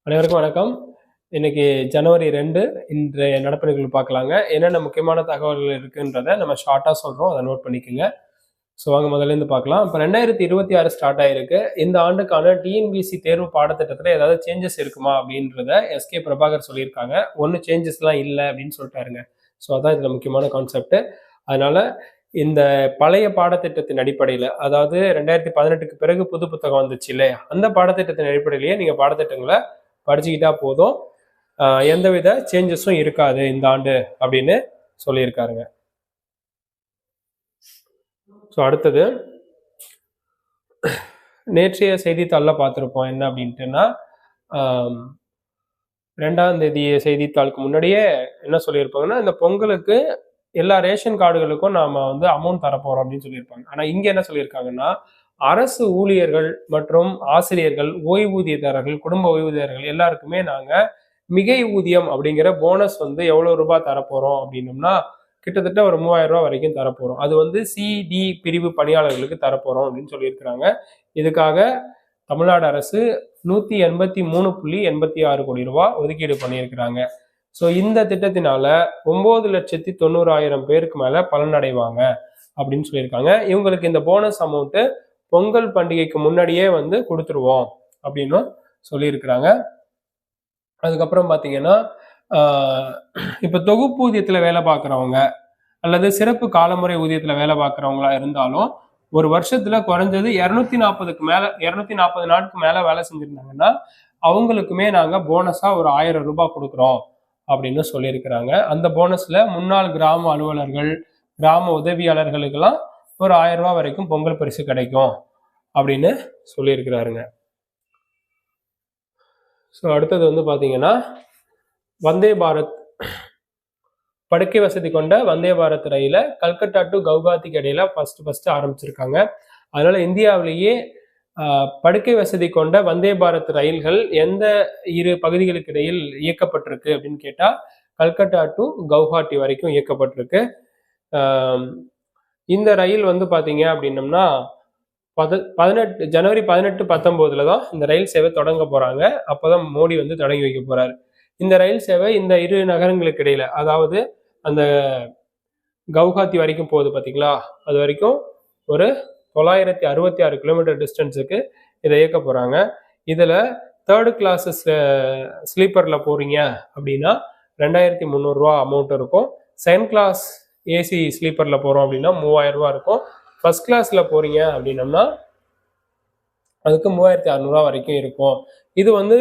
அனைவருக்கும் வணக்கம். இன்னைக்கு ஜனவரி 2 இன்றைய நடப்பு நிகழ்வு பார்க்கலாங்க. என்னென்ன முக்கியமான தகவல்கள் இருக்குன்றத நம்ம ஷார்ட்டா சொல்றோம். அதை நோட் பண்ணிக்கோங்க. ஸோ வாங்க முதல்லேருந்து பார்க்கலாம். இப்போ 2026 ஸ்டார்ட் ஆயிருக்கு. இந்த ஆண்டுக்கான டிஎன்பிஎஸ்சி தேர்வு பாடத்திட்டத்தில் ஏதாவது சேஞ்சஸ் இருக்குமா அப்படின்றத எஸ்கே பிரபாகர் சொல்லியிருக்காங்க. ஒன்றும் சேஞ்சஸ்லாம் இல்லை அப்படின்னு சொல்லிட்டாருங்க. ஸோ அதான் இதில் முக்கியமான கான்செப்ட். அதனால இந்த பழைய பாடத்திட்டத்தின் அடிப்படையில், அதாவது 2018க்கு பிறகு புது புத்தகம் வந்துச்சு இல்லையா, அந்த பாடத்திட்டத்தின் அடிப்படையிலேயே நீங்கள் பாடத்திட்டங்களை படிச்சுக்கிட்டா போதும், எந்தவித சேஞ்சஸும் இருக்காது இந்த ஆண்டு அப்படின்னு சொல்லியிருக்காருங்க. ஸோ அடுத்தது நேற்றைய செய்தித்தாளில் பார்த்துருப்போம் என்ன அப்படின்ட்டுன்னா, 2ஆம் தேதி செய்தித்தாளுக்கு முன்னாடியே என்ன சொல்லியிருப்பாங்கன்னா, இந்த பொங்கலுக்கு எல்லா ரேஷன் கார்டுகளுக்கும் நாம வந்து அமௌண்ட் தரப்போறோம் அப்படின்னு சொல்லியிருப்பாங்க. ஆனா இங்க என்ன சொல்லியிருக்காங்கன்னா, அரசு ஊழியர்கள் மற்றும் ஆசிரியர்கள், ஓய்வூதியதாரர்கள், குடும்ப ஓய்வூதியர்கள் எல்லாருக்குமே நாங்க மிகை ஊதியம் அப்படிங்கிற போனஸ் வந்து எவ்வளவு ரூபாய் தரப்போறோம் அப்படின்னோம்னா, கிட்டத்தட்ட ஒரு 3000 ரூபாய் வரைக்கும் தரப்போறோம். அது வந்து சிடி பிரிவு பணியாளர்களுக்கு தரப்போறோம் அப்படின்னு சொல்லியிருக்கிறாங்க. இதுக்காக தமிழ்நாடு அரசு 183.86 கோடி ரூபாய் ஒதுக்கீடு பண்ணியிருக்கிறாங்க. ஸோ இந்த திட்டத்தினால 9,90,000 பேருக்கு மேல பலனடைவாங்க அப்படின்னு சொல்லியிருக்காங்க. இவங்களுக்கு இந்த போனஸ் அமௌண்ட் பொங்கல் பண்டிகைக்கு முன்னாடியே வந்து கொடுத்துருவோம் அப்படின்னு சொல்லியிருக்கிறாங்க. அதுக்கப்புறம் பார்த்தீங்கன்னா, இப்போ தொகுப்பூதியத்துல வேலை பார்க்குறவங்க அல்லது சிறப்பு காலமுறை ஊதியத்துல வேலை பார்க்குறவங்களா இருந்தாலும் ஒரு வருஷத்துல குறைஞ்சது 240 நாட்களுக்கு மேல வேலை செஞ்சிருந்தாங்கன்னா அவங்களுக்குமே நாங்க போனஸா ஒரு 1000 ரூபாய் கொடுக்குறோம் அப்படின்னு சொல்லியிருக்கிறாங்க. அந்த போனஸ்ல முன்னாள் கிராம அலுவலர்கள், கிராம உதவியாளர்களுக்கெல்லாம் ஒரு 1000 ரூபாய் வரைக்கும் பொங்கல் பரிசு கிடைக்கும் அப்படின்னு சொல்லியிருக்கிறாருங்க. ஸோ அடுத்தது வந்து பார்த்தீங்கன்னா, வந்தே பாரத் படுக்கை வசதி கொண்ட வந்தே பாரத் ரயில கல்கத்தா டு கவுகாத்திக்கு இடையில ஃபர்ஸ்ட் ஆரம்பிச்சிருக்காங்க. அதனால இந்தியாவிலேயே படுக்கை வசதி கொண்ட வந்தே பாரத் ரயில்கள் எந்த இரு பகுதிகளுக்கு இடையில் இயக்கப்பட்டிருக்கு அப்படின்னு கேட்டா, கல்கத்தா டு கவுஹாட்டி வரைக்கும் இயக்கப்பட்டிருக்கு. இந்த ரயில் வந்து பாத்தீங்க அப்படின்னம்னா ஜனவரி 18, 19 தான் இந்த ரயில் சேவை தொடங்க போறாங்க. அப்பதான் மோடி வந்து தொடங்கி வைக்க போறாரு. இந்த ரயில் சேவை இந்த இரு நகரங்களுக்கு இடையில, அதாவது அந்த கவுஹாத்தி வரைக்கும் போகுது பாத்தீங்களா, அது வரைக்கும் ஒரு 966 கிலோமீட்டர் டிஸ்டன்ஸுக்கு இதை இயக்க போறாங்க. இதுல 3rd கிளாஸ் ஸ்லீப்பர்ல போறீங்க அப்படின்னா 2300 ரூபா அமௌண்ட் இருக்கும். 2nd கிளாஸ் ஏசி ஸ்லீப்பர்ல போறோம் அப்படின்னா 3000 ரூபா இருக்கும். ஃபர்ஸ்ட் கிளாஸ்ல போறீங்க அப்படின்னம்னா அதுக்கு 3600 ரூபா வரைக்கும் இருக்கும். இது வந்து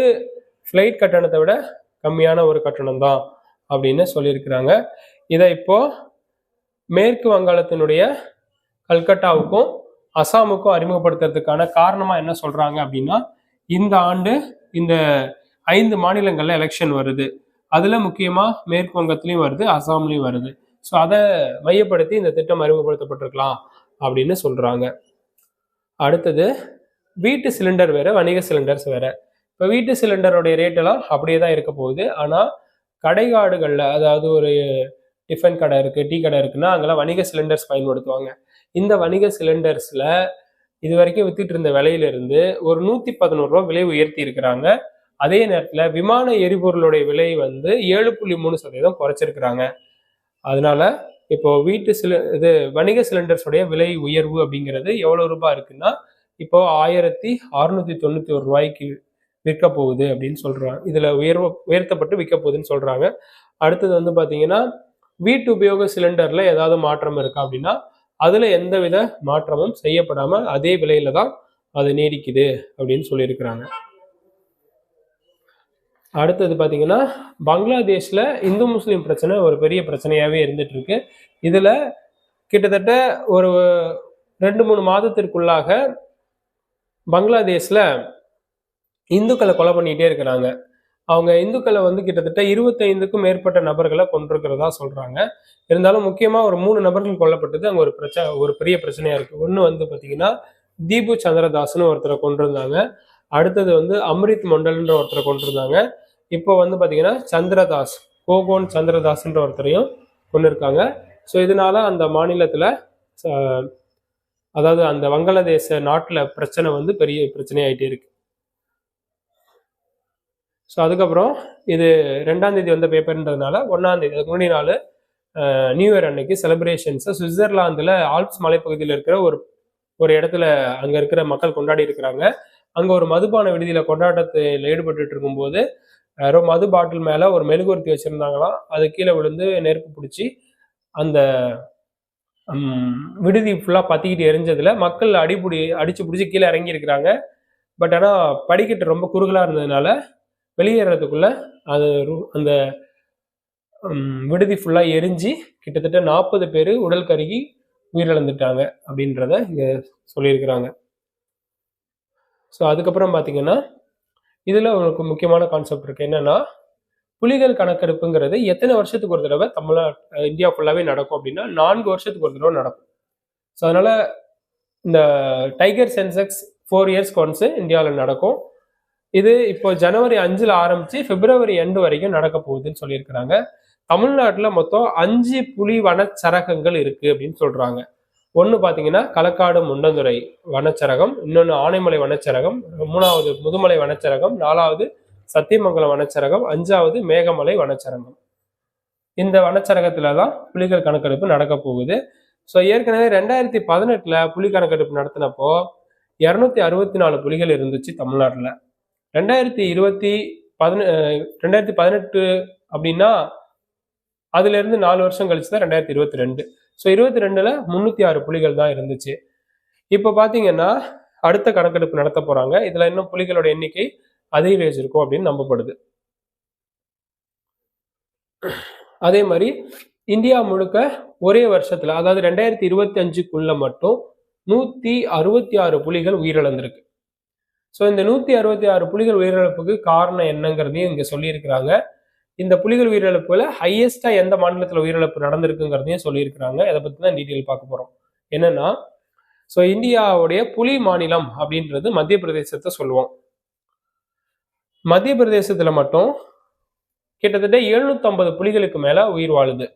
ஃப்ளைட் கட்டணத்தை விட கம்மியான ஒரு கட்டணம் தான் அப்படின்னு சொல்லியிருக்கிறாங்க. இதை இப்போ மேற்கு வங்காளத்தினுடைய கல்கட்டாவுக்கும் அசாமுக்கும் அறிமுகப்படுத்துறதுக்கான காரணமா என்ன சொல்றாங்க அப்படின்னா, இந்த ஆண்டு இந்த 5 மாநிலங்கள்ல எலெக்ஷன் வருது. அதுல முக்கியமா மேற்கு வங்கத்திலையும் வருது, அசாம்லயும் வருது. ஸோ அதை மையப்படுத்தி இந்த திட்டம் அறிமுகப்படுத்தப்பட்டிருக்கலாம் அப்படின்னு சொல்றாங்க. அடுத்தது வீட்டு சிலிண்டர் வேற, வணிக சிலிண்டர்ஸ் வேற. இப்போ வீட்டு சிலிண்டருடைய ரேட் எல்லாம் அப்படியே தான் இருக்க போகுது. ஆனா கடைகாடுகள்ல, அதாவது ஒரு டிஃபன் கடை இருக்கு, டீ கடை இருக்குன்னா அங்கெல்லாம் வணிக சிலிண்டர்ஸ் பயன்படுத்துவாங்க. இந்த வணிக சிலிண்டர்ஸ்ல இது வரைக்கும் வித்துட்டு இருந்த விலையிலிருந்து ஒரு 111 ரூபா விலை உயர்த்தி இருக்கிறாங்க. அதே நேரத்துல விமான எரிபொருளுடைய விலை வந்து 7.3% குறைச்சிருக்கிறாங்க. அதனால இப்போ இது வணிக சிலிண்டர்ஸுடைய விலை உயர்வு அப்படிங்கிறது எவ்வளவு ரூபாய் இருக்குன்னா, இப்போ 1691 ரூபாய்க்கு விற்க போகுது அப்படின்னு சொல்றாங்க. இதுல உயர்த்தப்பட்டு விற்க போகுதுன்னு சொல்றாங்க. அடுத்தது வந்து பாத்தீங்கன்னா, வீட்டு உபயோக சிலிண்டர்ல ஏதாவது மாற்றம் இருக்கா அப்படின்னா அதுல எந்தவித மாற்றமும் செய்யப்படாம அதே விலையில தான் அது நீடிக்குது அப்படின்னு சொல்லியிருக்கிறாங்க. அடுத்தது பாத்தீங்கன்னா, பங்களாதேஷ்ல இந்து முஸ்லீம் பிரச்சனை ஒரு பெரிய பிரச்சனையாவே இருந்துட்டு இருக்கு. இதுல கிட்டத்தட்ட ஒரு 2-3 மாதத்திற்குள்ளாக பங்களாதேஷ்ல இந்துக்களை கொலை பண்ணிட்டே இருக்கிறாங்க. அவங்க இந்துக்களை வந்து கிட்டத்தட்ட 25க்கும் மேற்பட்ட நபர்களை கொண்டிருக்கிறதா சொல்றாங்க. இருந்தாலும் முக்கியமா ஒரு 3 நபர்கள் கொல்லப்பட்டது அங்க ஒரு பெரிய பிரச்சனையா இருக்கு. ஒண்ணு வந்து பாத்தீங்கன்னா, தீபு சந்திரதாஸ்னு ஒருத்தரை கொண்டிருந்தாங்க. அடுத்தது வந்து அம்ரித் மண்டல்ன்ற ஒருத்தரை கொண்டிருந்தாங்க. இப்போ வந்து பாத்தீங்கன்னா சந்திரதாஸ், கோகோன் சந்திரதாஸ்ன்ற ஒருத்தரையும் கொண்டு இருக்காங்க. ஸோ இதனால அந்த மாநிலத்துல அதாவது அந்த வங்காளதேச நாட்டுல பிரச்சனை வந்து பெரிய பிரச்சனையாயிட்டே இருக்கு. ஸோ அதுக்கப்புறம் இது 2ஆம் தேதி வந்த பேப்பர்ன்றதுனால 1ஆம் தேதி அதுக்கு முன்னாடி நாள் நியூ இயர் அன்னைக்கு செலிப்ரேஷன்ஸை சுவிட்சர்லாந்தில் ஆல்ப்ஸ் மலைப்பகுதியில் இருக்கிற ஒரு இடத்துல அங்கே இருக்கிற மக்கள் கொண்டாடி இருக்கிறாங்க. அங்கே ஒரு மதுபான விடுதியில் கொண்டாட்டத்தில் ஈடுபட்டு இருக்கும்போது மது பாட்டில் மேலே ஒரு மெழுகுவர்த்தி வச்சுருந்தாங்களாம். அது கீழே விழுந்து நெருப்பு பிடிச்சி அந்த விடுதி ஃபுல்லாக பற்றிக்கிட்டு எரிஞ்சதில் மக்கள் அடிச்சு பிடிச்சி கீழே இறங்கி இருக்கிறாங்க. பட் ஆனால் படிக்கட்டு ரொம்ப குறுகலாக இருந்ததுனால வெளியேறதுக்குள்ள அது அந்த விடுதி ஃபுல்லாக எரிஞ்சு கிட்டத்தட்ட 40 பேர் உடல் கருகி உயிரிழந்துட்டாங்க அப்படின்றத இங்கே சொல்லியிருக்கிறாங்க. ஸோ அதுக்கப்புறம் பார்த்தீங்கன்னா இதில் உங்களுக்கு முக்கியமான கான்செப்ட் இருக்குது. என்னென்னா புலிகள் கணக்கெடுப்புங்கிறது எத்தனை வருஷத்துக்கு ஒரு தடவை இந்தியா ஃபுல்லாகவே நடக்கும் அப்படின்னா 4 வருஷத்துக்கு ஒரு தடவை நடக்கும். ஸோ அதனால் இந்த டைகர் சென்செக்ஸ் 4 இயர்ஸ்க்கு ஒன்ஸ் இந்தியாவில் நடக்கும். இது இப்போ ஜனவரி 5 ஆரம்பிச்சு பிப்ரவரி எண்டு வரைக்கும் நடக்க போகுதுன்னு சொல்லியிருக்கிறாங்க. தமிழ்நாட்டில் மொத்தம் 5 புலி வனச்சரகங்கள் இருக்கு அப்படின்னு சொல்றாங்க. ஒன்று பார்த்தீங்கன்னா களக்காடு முண்டந்துறை வனச்சரகம், இன்னொன்று ஆனைமலை வனச்சரகம், 3வது முதுமலை வனச்சரகம், 4வது சத்தியமங்கலம் வனச்சரகம், 5வது மேகமலை வனச்சரகம். இந்த வனச்சரகத்துல தான் புலிகள் கணக்கெடுப்பு நடக்க போகுது. ஸோ ஏற்கனவே 2018 புலி கணக்கெடுப்பு நடத்தினப்போ 264 புலிகள் இருந்துச்சு தமிழ்நாட்டில். 2018 அப்படின்னா அதுல இருந்து 4 வருஷம் கழிச்சு தான் 2022. ஸோ 22ல் 306 புலிகள் தான் இருந்துச்சு. இப்போ பார்த்தீங்கன்னா அடுத்த கணக்கெடுப்பு நடத்த போறாங்க. இதுல இன்னும் புலிகளோட எண்ணிக்கை அதிகரிச்சிருக்கும் அப்படின்னு நம்பப்படுது. அதே மாதிரி இந்தியா முழுக்க ஒரே வருஷத்துல, அதாவது 2025க்குள்ள மட்டும் 166 புலிகள் உயிரிழந்திருக்கு. ஸோ இந்த 166 புலிகள் உயிரிழப்புக்கு காரணம் என்னங்கிறதையும் இங்க சொல்லியிருக்கிறாங்க. இந்த புலிகள் உயிரிழப்புல ஹையஸ்டா எந்த மாநிலத்தில் உயிரிழப்பு நடந்திருக்குங்கிறதையும் சொல்லியிருக்கிறாங்க. இதை பத்தி தான் டீட்டெயில் பார்க்க போறோம். என்னன்னா, ஸோ இந்தியாவுடைய புலி மாநிலம் அப்படின்றது மத்திய பிரதேசத்தை சொல்லுவோம். மத்திய பிரதேசத்துல மட்டும் கிட்டத்தட்ட 750 புலிகளுக்கு மேல உயிர் வாழுது.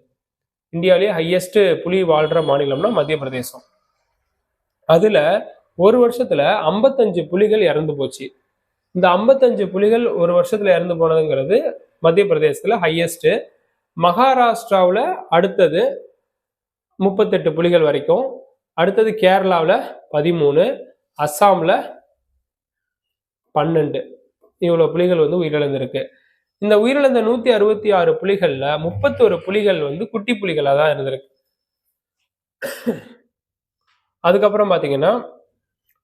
இந்தியாவிலேயே ஹையஸ்ட் புலி வாழ்ற மாநிலம்னா மத்திய பிரதேசம். அதுல ஒரு வருஷத்துல 55 புலிகள் இறந்து போச்சு. இந்த 55 புலிகள் ஒரு வருஷத்துல இறந்து போனதுங்கிறது மத்திய பிரதேசத்துல ஹையஸ்ட். மகாராஷ்டிராவில் அடுத்தது 38 புலிகள் வரைக்கும், அடுத்தது கேரளாவில் 13, அஸ்ஸாம்ல 12, இவ்வளவு புலிகள் உயிரிழந்திருக்கு. இந்த உயிரிழந்த 166 புலிகள்ல 31 புலிகள் குட்டி புலிகளா தான் இருந்திருக்கு. அதுக்கப்புறம் பாத்தீங்கன்னா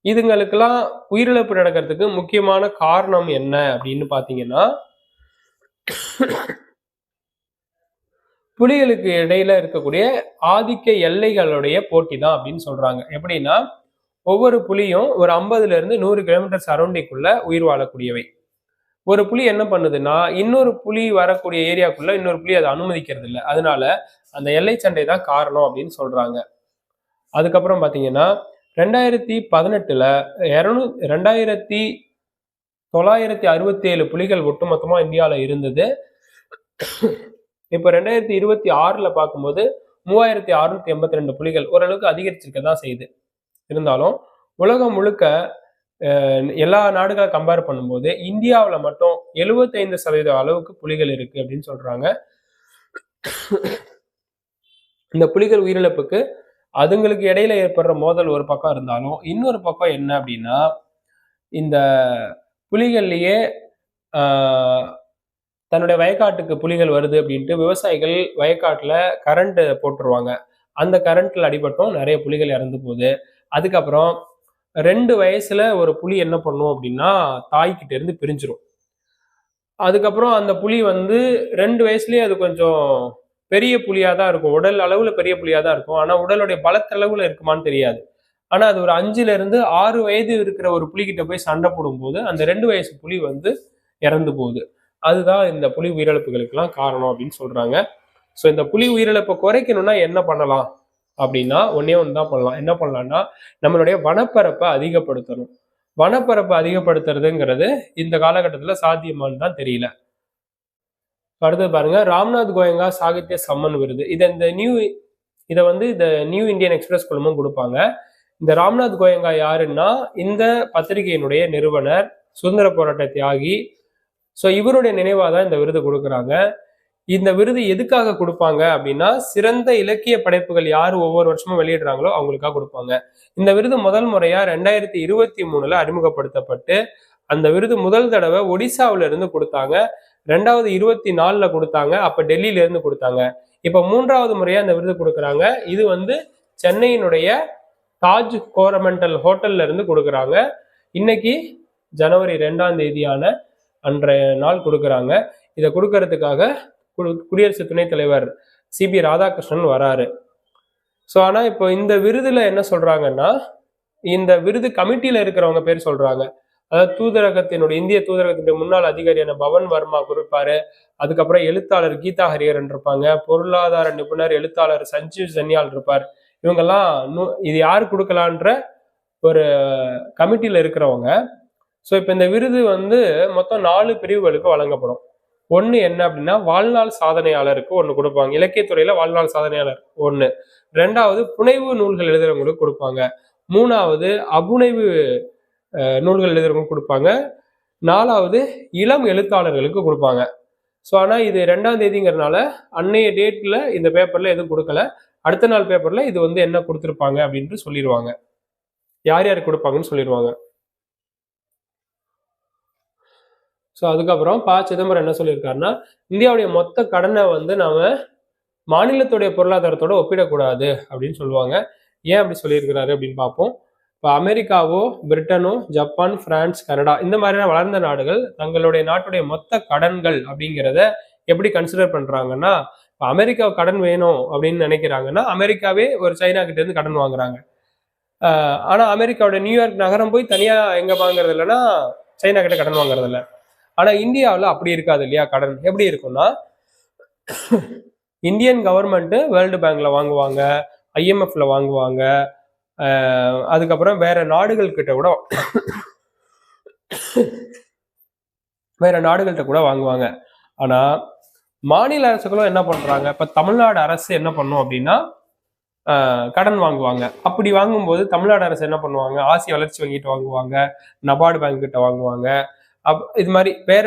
இதுங்களுக்கெல்லாம் உயிரிழப்பு நடக்கிறதுக்கு முக்கியமான காரணம் என்ன அப்படின்னு பாத்தீங்கன்னா, புலிகளுக்கு இடையில இருக்கக்கூடிய ஆதிக்க எல்லைகளுடைய போட்டி தான் அப்படின்னு சொல்றாங்க. எப்படின்னா, ஒவ்வொரு புலியும் ஒரு 50ல இருந்து 100 கிலோமீட்டர் சரௌண்டிங்குள்ள உயிர் வாழக்கூடியவை. ஒரு புலி என்ன பண்ணுதுன்னா, இன்னொரு புலி வரக்கூடிய ஏரியாக்குள்ள இன்னொரு புலி அதை அனுமதிக்கிறது இல்லை. அதனால அந்த எல்லை சண்டை தான் காரணம் அப்படின்னு சொல்றாங்க. அதுக்கப்புறம் பாத்தீங்கன்னா 2018ல் 2967 புலிகள் ஒட்டுமொத்தமா இந்தியாவில் இருந்தது. இப்போ 2026ல் பார்க்கும்போது 3682 புலிகள், ஓரளவுக்கு அதிகரிச்சிருக்க தான் செய்யுது. இருந்தாலும் உலகம் முழுக்க எல்லா நாடுகளை கம்பேர் பண்ணும்போது இந்தியாவில் மட்டும் 75% அளவுக்கு புலிகள் இருக்கு அப்படின்னு சொல்றாங்க. இந்த புலிகள் உயிரிழப்புக்கு அதுங்களுக்கு இடையில ஏற்படுற மோதல் ஒரு பக்கம் இருந்தாலும், இன்னொரு பக்கம் என்ன அப்படின்னா, இந்த புலிகள்லயே தன்னுடைய வயக்காட்டுக்கு புலிகள் வருது அப்படின்ட்டு விவசாயிகள் வயக்காட்டுல கரண்ட் போட்டுருவாங்க. அந்த கரண்ட்ல அடிபட்டும் நிறைய புலிகள் இறந்து போகுது. அதுக்கப்புறம் 2 வயசுல ஒரு புலி என்ன பண்ணும் அப்படின்னா, தாய்கிட்ட இருந்து பிரிஞ்சிரும். அதுக்கப்புறம் அந்த புலி 2 வயசுலயே அது கொஞ்சம் பெரிய புலியா தான் இருக்கும். உடல் அளவுல பெரிய புலியா தான் இருக்கும். ஆனா உடலுடைய பலத்தளவுல இருக்குமான்னு தெரியாது. ஆனா அது ஒரு 5ல இருந்து 6 வயது இருக்கிற ஒரு புலிகிட்ட போய் சண்டை போடும்போது அந்த 2 வயசு புலி இறந்து போகுது. அதுதான் இந்த புலி உயிரிழப்புகளுக்கெல்லாம் காரணம் அப்படின்னு சொல்றாங்க. ஸோ இந்த புலி உயிரிழப்பை குறைக்கணும்னா என்ன பண்ணலாம் அப்படின்னா, ஒன்னே ஒன்று தான் பண்ணலாம். என்ன பண்ணலாம்னா, நம்மளுடைய வனப்பரப்பை அதிகப்படுத்தணும். வனப்பரப்பை அதிகப்படுத்துறதுங்கிறது இந்த காலகட்டத்தில் சாத்தியமானு தான் தெரியல. அடுத்தது பாருங்க, ராம்நாத் கோயங்கா சாகித்ய சம்மன் விருது. இந்த நியூ இந்தியன் எக்ஸ்பிரஸ் குழுமம் கொடுப்பாங்க. இந்த ராம்நாத் கோயங்கா யாருன்னா, இந்த பத்திரிகையினுடைய நிறுவனர், சுதந்திர போராட்ட தியாகி, ஸோ இவருடைய நினைவாக தான் இந்த விருது கொடுக்குறாங்க. இந்த விருது எதுக்காக கொடுப்பாங்க அப்படின்னா, சிறந்த இலக்கிய படைப்புகள் யார் ஒவ்வொரு வருஷமும் வெளியிடுறாங்களோ அவங்களுக்காக கொடுப்பாங்க. இந்த விருது முதல் முறையா 2023 அறிமுகப்படுத்தப்பட்டு, அந்த விருது முதல் தடவை ஒடிசாவில இருந்து கொடுத்தாங்க. 2வது 24ல கொடுத்தாங்க. அப்ப டெல்லியில இருந்து கொடுத்தாங்க. இப்ப 3வது முறையா இந்த விருது கொடுக்குறாங்க. இது வந்து சென்னையினுடைய தாஜ் கோரமெண்டல் ஹோட்டல்ல இருந்து கொடுக்குறாங்க. இன்னைக்கு ஜனவரி 2ஆம் தேதியான அன்றைய நாள் கொடுக்குறாங்க. இதை கொடுக்கறதுக்காக குடியரசு துணைத் தலைவர் சிபி ராதாகிருஷ்ணன் வராரு. ஸோ ஆனா இப்போ இந்த விருதுல என்ன சொல்றாங்கன்னா, இந்த விருது கமிட்டியில இருக்கிறவங்க பேர் சொல்றாங்க. அதாவது தூதரகத்தினுடைய இந்திய தூதரகத்தினுடைய முன்னாள் அதிகாரியான பவன் வர்மா குறிப்பாரு. அதுக்கப்புறம் எழுத்தாளர் கீதா ஹரிஹரன் இருப்பாங்க. பொருளாதார நிபுணர் எழுத்தாளர் சஞ்சீவ் சன்யால் இருப்பார். இவங்கெல்லாம் இது யாரு கொடுக்கலான்ற ஒரு கமிட்டியில இருக்கிறவங்க. ஸோ இப்போ இந்த விருது வந்து மொத்தம் 4 பிரிவுகளுக்கு வழங்கப்படும். ஒன்று என்ன அப்படின்னா, வாழ்நாள் சாதனையாளருக்கு ஒன்று கொடுப்பாங்க. இலக்கியத்துறையில வாழ்நாள் சாதனையாளர் ஒன்று. 2வது புனைவு நூல்கள் எழுதுறவங்களுக்கு கொடுப்பாங்க. 3வது அபுனைவு நூல்கள் எழுதுறவங்களுக்கு கொடுப்பாங்க. 4வது இளம் எழுத்தாளர்களுக்கு கொடுப்பாங்க. ஸோ ஆனால் இது 2ஆம் தேதிங்கிறதுனால அன்னைய டேட்ல இந்த பேப்பர்ல எதுவும் கொடுக்கல. அடுத்த நாள் பேப்பர்ல இது வந்து என்ன கொடுத்துருப்பாங்க அப்படின்ட்டு சொல்லிடுவாங்க. யார் யார் கொடுப்பாங்கன்னு சொல்லிடுவாங்க. ஸோ அதுக்கப்புறம் சிதம்பரம் என்ன சொல்லியிருக்காருன்னா, இந்தியாவுடைய மொத்த கடனை வந்து நாம மாநிலத்துடைய பொருளாதாரத்தோட ஒப்பிடக்கூடாது அப்படின்னு சொல்லுவாங்க. ஏன் அப்படி சொல்லியிருக்கிறாரு அப்படின்னு பார்ப்போம். இப்போ அமெரிக்காவோ, பிரிட்டனோ, ஜப்பான், பிரான்ஸ், கனடா இந்த மாதிரியான வளர்ந்த நாடுகள் தங்களுடைய நாட்டுடைய மொத்த கடன்கள் அப்படிங்கிறத எப்படி கன்சிடர் பண்றாங்கன்னா, இப்போ அமெரிக்கா கடன் வேணும் அப்படின்னு நினைக்கிறாங்கன்னா, அமெரிக்காவே ஒரு சைனா கிட்ட இருந்து கடன் வாங்குறாங்க. ஆனா அமெரிக்காவோட நியூயார்க் நகரம் போய் தனியா எங்க வாங்குறது இல்லைன்னா சைனா கிட்ட கடன் வாங்குறது இல்லை. ஆனா இந்தியாவில் அப்படி இருக்காது இல்லையா? கடன் எப்படி இருக்கும்னா, இந்தியன் கவர்மெண்ட் வேர்ல்டு பேங்க்ல வாங்குவாங்க, IMFல வாங்குவாங்க, அதுக்கப்புறம் வேற நாடுகள் கிட்ட கூட வாங்குவாங்க. ஆனா மாநில அரசுகளும் என்ன பண்றாங்க? இப்ப தமிழ்நாடு அரசு என்ன பண்ணும் அப்படின்னா கடன் வாங்குவாங்க. அப்படி வாங்கும்போது தமிழ்நாடு அரசு என்ன பண்ணுவாங்க? ஆசிய வளர்ச்சி வங்கிட்டு வாங்குவாங்க, நபார்டு பேங்க் கிட்ட வாங்குவாங்க. இது மாதிரி வேற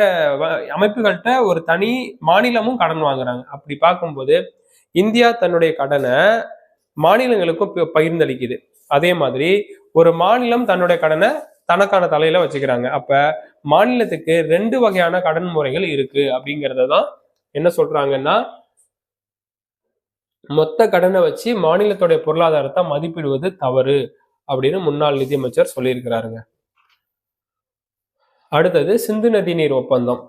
அமைப்புகள்கிட்ட ஒரு தனி மாநிலமும் கடன் வாங்குறாங்க. அப்படி பார்க்கும்போது இந்தியா தன்னுடைய கடனை மாநிலங்களுக்கும் பகிர்ந்தளிக்குது. அதே மாதிரி ஒரு மாநிலம் தன்னுடைய கடனை தனக்கான தலையில வச்சுக்கிறாங்க. அப்ப மாநிலத்துக்கு 2 வகையான கடன் முறைகள் இருக்கு அப்படிங்கறத தான் என்ன சொல்றாங்கன்னா, மொத்த கடனை வச்சு மாநிலத்துடைய பொருளாதாரத்தை மதிப்பிடுவது தவறு அப்படின்னு முன்னாள் நிதியமைச்சர் சொல்லியிருக்கிறாருங்க. அடுத்தது சிந்து நதி நீர் ஒப்பந்தம்.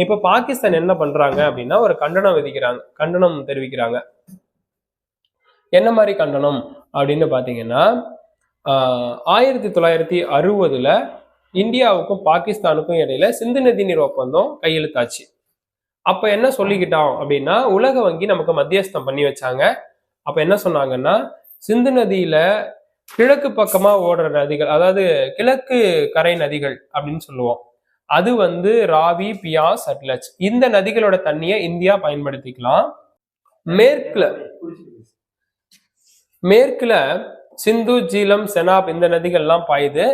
இப்ப பாகிஸ்தான் என்ன பண்றாங்க அப்படின்னா, ஒரு கண்டனம் தெரிவிக்கிறாங்க. என்ன மாதிரி கண்டனம் அப்படின்னு பாத்தீங்கன்னா, 1960 இந்தியாவுக்கும் பாகிஸ்தானுக்கும் இடையில சிந்து நதி நீர் ஒப்பந்தம் கையெழுத்தாச்சு. அப்ப என்ன சொல்லிக்கிட்டோம் அப்படின்னா, உலக வங்கி நமக்கு மத்தியஸ்தம் பண்ணி வச்சாங்க. அப்ப என்ன சொன்னாங்கன்னா, சிந்து நதியில கிழக்கு பக்கமா ஓடுற நதிகள், அதாவது கிழக்கு கரை நதிகள் அப்படின்னு சொல்லுவோம், அது வந்து ராவி, பியாஸ், சட்லஜ் இந்த நதிகளோட தண்ணியை இந்தியா பயன்படுத்திக்கலாம். மேற்குல சிந்து, ஜீலம், செனாப் இந்த நதிகள்லாம் பாயுது.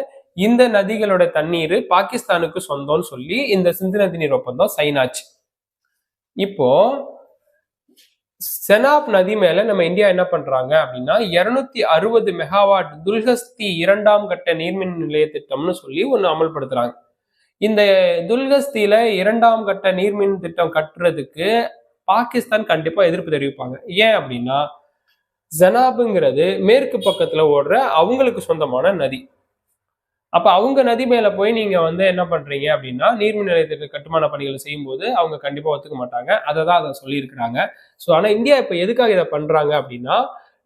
இந்த நதிகளோட தண்ணீர் பாகிஸ்தானுக்கு சொந்தம்னு சொல்லி இந்த சிந்து நதி நீர் ஒப்பந்தம் சைன் ஆச்சு. இப்போ செனாப் நதி மேல நம்ம இந்தியா என்ன பண்றாங்க அப்படின்னா, 260 மெகாவாட் துல்ஹஸ்தி 2ஆம் கட்ட நீர்மின் நிலைய திட்டம்னு சொல்லி ஒண்ணு அமல்படுத்துறாங்க. இந்த துல்ஹஸ்தியில 2ஆம் கட்ட நீர்மின் திட்டம் கட்டுறதுக்கு பாகிஸ்தான் கண்டிப்பா எதிர்ப்பு தெரிவிப்பாங்க. ஏன் அப்படின்னா, செனாப்ங்கிறது மேற்கு பக்கத்துல ஓடுற அவங்களுக்கு சொந்தமான நதி. அப்ப அவங்க நதி மேல போய் நீங்க வந்து என்ன பண்றீங்க அப்படின்னா, நீர்மின் நிலையத்திற்கு கட்டுமான பணிகளை செய்யும் போது அவங்க கண்டிப்பா ஒத்துக்க மாட்டாங்க. அதை சொல்லியிருக்கிறாங்க. ஸோ ஆனா இந்தியா இப்ப எதுக்காக இதை பண்றாங்க அப்படின்னா,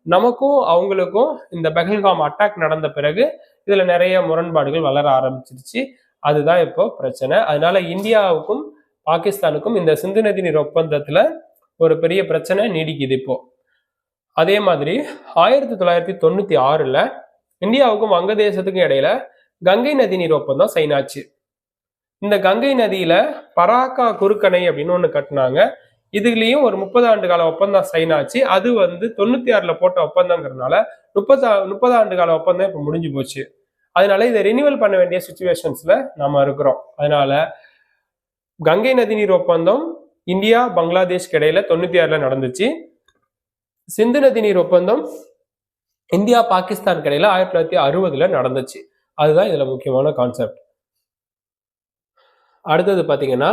நமக்கும் அவங்களுக்கும் இந்த பெஹல்காம் அட்டாக் நடந்த பிறகு இதுல நிறைய முரண்பாடுகள் வளர ஆரம்பிச்சிருச்சு. அதுதான் இப்போ பிரச்சனை. அதனால இந்தியாவுக்கும் பாகிஸ்தானுக்கும் இந்த சிந்து நதி நீர் ஒப்பந்தத்துல ஒரு பெரிய பிரச்சனை நீடிக்குது இப்போ. அதே மாதிரி 1996 இந்தியாவுக்கும் வங்கதேசத்துக்கும் இடையில கங்கை நதி நீர் ஒப்பந்தம் சைன் ஆச்சு. இந்த கங்கை நதியில பராக்கா குறுக்கணை அப்படின்னு ஒண்ணு கட்டினாங்க. இதுலயும் ஒரு 30 ஆண்டு கால ஒப்பந்தம் சைன் ஆச்சு. அது வந்து 96 போட்ட ஒப்பந்தங்கிறதுனால 30 ஆண்டு கால ஒப்பந்தம் இப்ப முடிஞ்சு போச்சு. அதனால இதை ரினிவல் பண்ண வேண்டிய சுச்சுவேஷன்ஸ்ல நம்ம இருக்கிறோம். அதனால கங்கை நதிநீர் ஒப்பந்தம் இந்தியா பங்களாதேஷ்க்கு இடையில 96ல நடந்துச்சு. சிந்து நதிநீர் ஒப்பந்தம் இந்தியா பாகிஸ்தானுக்கு இடையில 1960ல நடந்துச்சு. அதுதான் இதுல முக்கியமான கான்செப்ட். அடுத்தது பாத்தீங்கன்னா,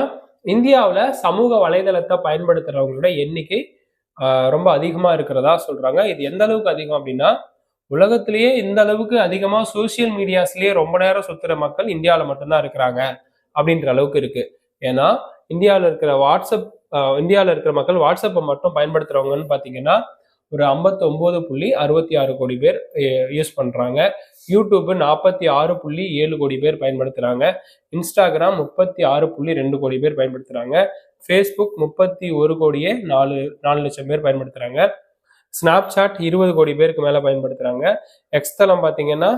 இந்தியாவில் சமூக வலைதளத்தை பயன்படுத்துறவங்களோட எண்ணிக்கை ரொம்ப அதிகமா இருக்கிறதா சொல்றாங்க. இது எந்த அளவுக்கு அதிகம் அப்படின்னா, உலகத்திலேயே இந்த அளவுக்கு அதிகமா சோசியல் மீடியாஸ்லயே ரொம்ப நேரம் சுத்துற மக்கள் இந்தியாவில் மட்டும்தான் இருக்கிறாங்க அப்படின்ற அளவுக்கு இருக்கு. ஏன்னா இந்தியாவில் இருக்கிற மக்கள் வாட்ஸ்அப்பை மட்டும் பயன்படுத்துறவங்கன்னு பாத்தீங்கன்னா ஒரு 59.66 கோடி பேர் யூஸ் பண்றாங்க. யூடியூப் 46.7 கோடி பேர் பயன்படுத்துறாங்க. இன்ஸ்டாகிராம் 36.2 கோடி பேர் பயன்படுத்துறாங்க. ஃபேஸ்புக் 31 கோடியே 4 லட்சம் பேர் பயன்படுத்துறாங்க. ஸ்னாப் சாட் 20 கோடி பேருக்கு மேல பயன்படுத்துறாங்க. எக்ஸ் தளம் பாத்தீங்கன்னா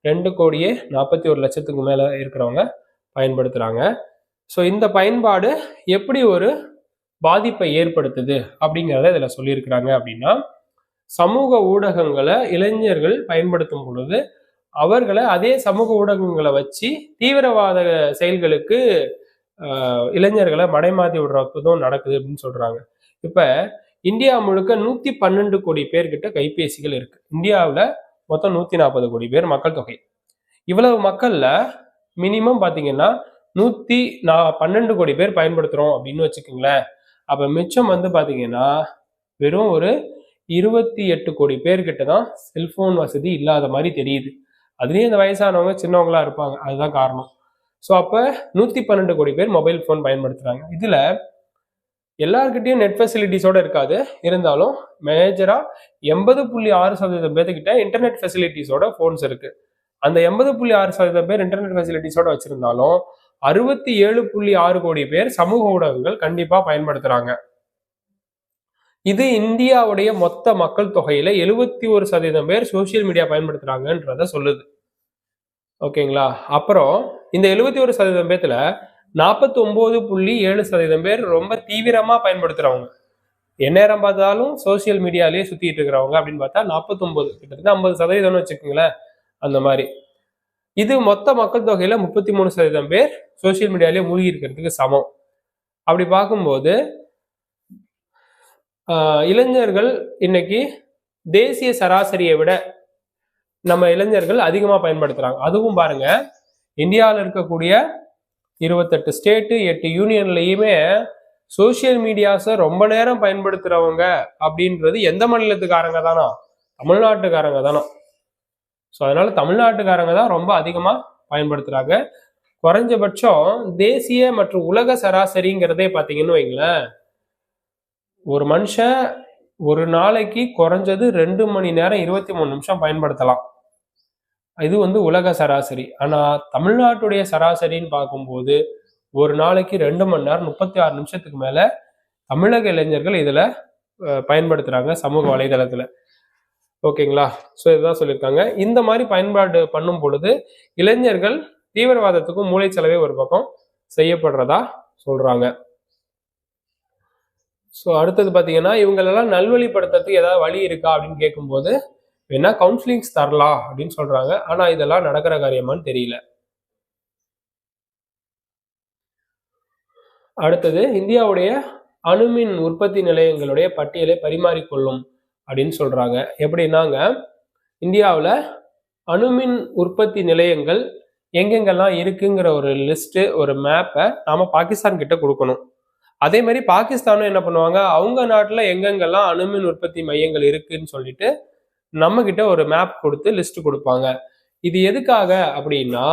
2 கோடியே 41 லட்சத்துக்கு மேல இருக்கிறவங்க பயன்படுத்துறாங்க. ஸோ இந்த பயன்பாடு எப்படி ஒரு பாதிப்பை ஏற்படுத்துது அப்படிங்கிறத இதுல சொல்லியிருக்கிறாங்க. அப்படின்னா, சமூக ஊடகங்களை இளைஞர்கள் பயன்படுத்தும் பொழுது அவர்களை அதே சமூக ஊடகங்களை வச்சு தீவிரவாத செயல்களுக்கு இளைஞர்களை மடைமாத்தி விடுறதும் நடக்குது அப்படின்னு சொல்றாங்க. இப்ப இந்தியா முழுக்க 112 கோடி பேர்கிட்ட கைபேசிகள் இருக்கு. இந்தியாவில் மொத்தம் 140 கோடி பேர் மக்கள் தொகை. இவ்வளவு மக்கள்ல மினிமம் பாத்தீங்கன்னா 112 கோடி பேர் பயன்படுத்துறோம் அப்படின்னு வச்சுக்கோங்களேன். அப்ப மிச்சம் பாத்தீங்கன்னா வெறும் ஒரு 28 கோடி பேர்கிட்ட தான் செல்போன் வசதி இல்லாத மாதிரி தெரியுது. அதுலயும் இந்த வயசானவங்க சின்னவங்களா இருப்பாங்க, அதுதான் காரணம். ஸோ அப்ப 112 கோடி பேர் மொபைல் போன் பயன்படுத்துறாங்க. இதுல எல்லார்கிட்டையும் நெட் ஃபெசிலிட்டிஸோட இருக்காது, இருந்தாலும் மேஜரா 80.6% பேர்கிட்ட இன்டர்நெட் ஃபெசிலிட்டிஸோட போன்ஸ் இருக்கு. அந்த 80.6% பேர் இன்டர்நெட் ஃபெசிலிட்டிஸோட வச்சிருந்தாலும் 67.6 கோடி பேர் சமூக ஊடகங்கள் கண்டிப்பா பயன்படுத்துறாங்க. இது இந்தியாவுடைய மொத்த மக்கள் தொகையில 71% பேர் சோசியல் மீடியா பயன்படுத்துறாங்கன்றத சொல்லுது. ஓகேங்களா? அப்புறம் இந்த 71% பேர்த்துல 49.7% பேர் ரொம்ப தீவிரமா பயன்படுத்துறவங்க. எந்நேரம் பார்த்தாலும் சோசியல் மீடியாலேயே சுத்திட்டு இருக்கிறவங்க அப்படின்னு பார்த்தா 49, கிட்டத்தட்ட 50% வச்சுக்கோங்களேன். அந்த மாதிரி இது மொத்த மக்கள் தொகையில 33% பேர் சோசியல் மீடியாலேயே மூழ்கி இருக்கிறதுக்கு சமம். அப்படி பார்க்கும்போது இளைஞர்கள் இன்னைக்கு தேசிய சராசரியை விட நம்ம இளைஞர்கள் அதிகமா பயன்படுத்துறாங்க. அதுவும் பாருங்க, இந்தியாவில் இருக்கக்கூடிய 28 ஸ்டேட்டு 8 யூனியன்லயுமே சோசியல் மீடியாஸை ரொம்ப நேரம் பயன்படுத்துறவங்க அப்படின்றது எந்த மாநிலத்துக்காரங்க தானோ? தமிழ்நாட்டுக்காரங்க தானோ. ஸோ அதனால தமிழ்நாட்டுக்காரங்க தான் ரொம்ப அதிகமா பயன்படுத்துறாங்க. குறைஞ்சபட்சம் தேசிய மற்றும் உலக சராசரிங்கிறதே பார்த்தீங்கன்னு வைங்களேன், ஒரு மனுஷன் ஒரு நாளைக்கு குறைஞ்சது 2 மணி நேரம் 23 நிமிஷம் பயன்படுத்தலாம். இது உலக சராசரி. ஆனா தமிழ்நாட்டுடைய சராசரின்னு பார்க்கும்போது ஒரு நாளைக்கு 2 மணி நேரம் 36 நிமிஷத்துக்கு மேல தமிழக இளைஞர்கள் இதுல பயன்படுத்துறாங்க சமூக வலைதளத்துல. ஓகேங்களா? ஸோ இதுதான் சொல்லியிருக்காங்க. இந்த மாதிரி பயன்பாடு பண்ணும் பொழுது இளைஞர்கள் தீவிரவாதத்துக்கும் மூளைச்சலவை ஒரு பக்கம் செய்யப்படுறதா சொல்றாங்க. ஸோ அடுத்தது பார்த்தீங்கன்னா, இவங்களெல்லாம் நல்வழிப்படுத்துறதுக்கு ஏதாவது வழி இருக்கா அப்படின்னு கேட்கும்போது வேணா கவுன்சிலிங்ஸ் தரலாம் அப்படின்னு சொல்றாங்க. ஆனா இதெல்லாம் நடக்கிற காரியமான்னு தெரியல. அடுத்தது, இந்தியாவுடைய அணுமின் உற்பத்தி நிலையங்களுடைய பட்டியலை பரிமாறிக்கொள்ளும் அப்படின்னு சொல்றாங்க. எப்படின்னாங்க, இந்தியாவில் அணுமின் உற்பத்தி நிலையங்கள் எங்கெங்கெல்லாம் இருக்குங்கிற ஒரு லிஸ்ட், ஒரு மேப்பை நாம பாகிஸ்தான் கிட்ட கொடுக்கணும். அதே மாதிரி பாகிஸ்தானும் என்ன பண்ணுவாங்க, அவங்க நாட்டுல எங்கெங்கெல்லாம் அணுமின் உற்பத்தி மையங்கள் இருக்குன்னு சொல்லிட்டு நம்ம கிட்ட ஒரு மேப் கொடுத்து லிஸ்ட் கொடுப்பாங்க. இது எதுக்காக அப்படின்னா,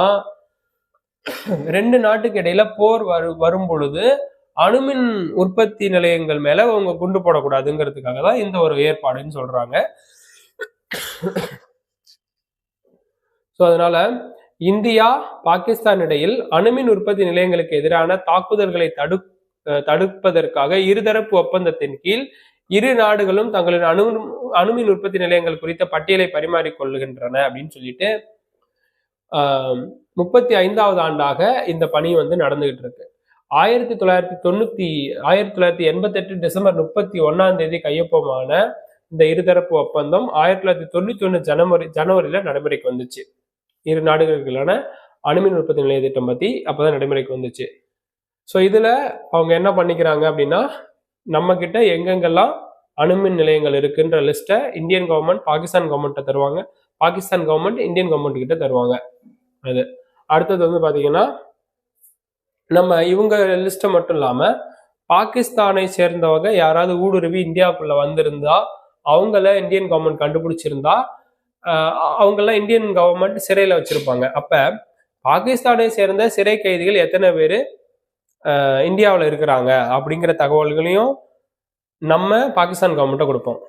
2 நாட்டுக்கு இடையில போர் வரும் பொழுது அணுமின் உற்பத்தி நிலையங்கள் மேல அவங்க குண்டு போடக்கூடாதுங்கிறதுக்காக தான் இந்த ஒரு ஏற்பாடுன்னு சொல்றாங்க. ஸோ அதனால இந்தியா பாகிஸ்தான் இடையில் அணுமின் உற்பத்தி நிலையங்களுக்கு எதிரான தாக்குதல்களை தடுப்பதற்காக இருதரப்பு ஒப்பந்தத்தின் கீழ் இரு நாடுகளும் தங்களின் அணுமின் உற்பத்தி நிலையங்கள் குறித்த பட்டியலை பரிமாறிக்கொள்ளுகின்றன அப்படின்னு சொல்லிட்டு 35வது ஆண்டாக இந்த பணி நடந்துகிட்டு இருக்கு. 1988 டிசம்பர் 31 கையொப்பமான இந்த இருதரப்பு ஒப்பந்தம் 1991 ஜனவரியில நடைமுறைக்கு வந்துச்சு. இரு நாடுகளுக்கான அணுமின் உற்பத்தி நிலைய திட்டம் பத்தி அப்பதான் நடைமுறைக்கு வந்துச்சு. ஸோ இதுல அவங்க என்ன பண்ணிக்கிறாங்க அப்படின்னா, நம்ம கிட்ட எங்கெங்கெல்லாம் அணுமின் நிலையங்கள் இருக்குன்ற லிஸ்ட்டை இந்தியன் கவர்மெண்ட் பாகிஸ்தான் கவர்மெண்ட்டை தருவாங்க, பாகிஸ்தான் கவர்மெண்ட் இந்தியன் கவர்மெண்ட் கிட்ட தருவாங்க. அது அடுத்தது வந்து பாத்தீங்கன்னா, நம்ம இவங்க லிஸ்ட்டை மட்டும் இல்லாம பாகிஸ்தானை சேர்ந்தவங்க யாராவது ஊடுருவி இந்தியாவுக்குள்ள வந்திருந்தா, அவங்கள இந்தியன் கவர்மெண்ட் கண்டுபிடிச்சிருந்தா அவங்கெல்லாம் இந்தியன் கவர்மெண்ட் சிறையில வச்சிருப்பாங்க. அப்ப பாகிஸ்தானை சேர்ந்த சிறை கைதிகள் எத்தனை பேர் இந்தியாவில் இருக்கிறாங்க அப்படிங்கிற தகவல்களையும் நம்ம பாகிஸ்தான் கவர்மெண்ட்டை கொடுப்போம்.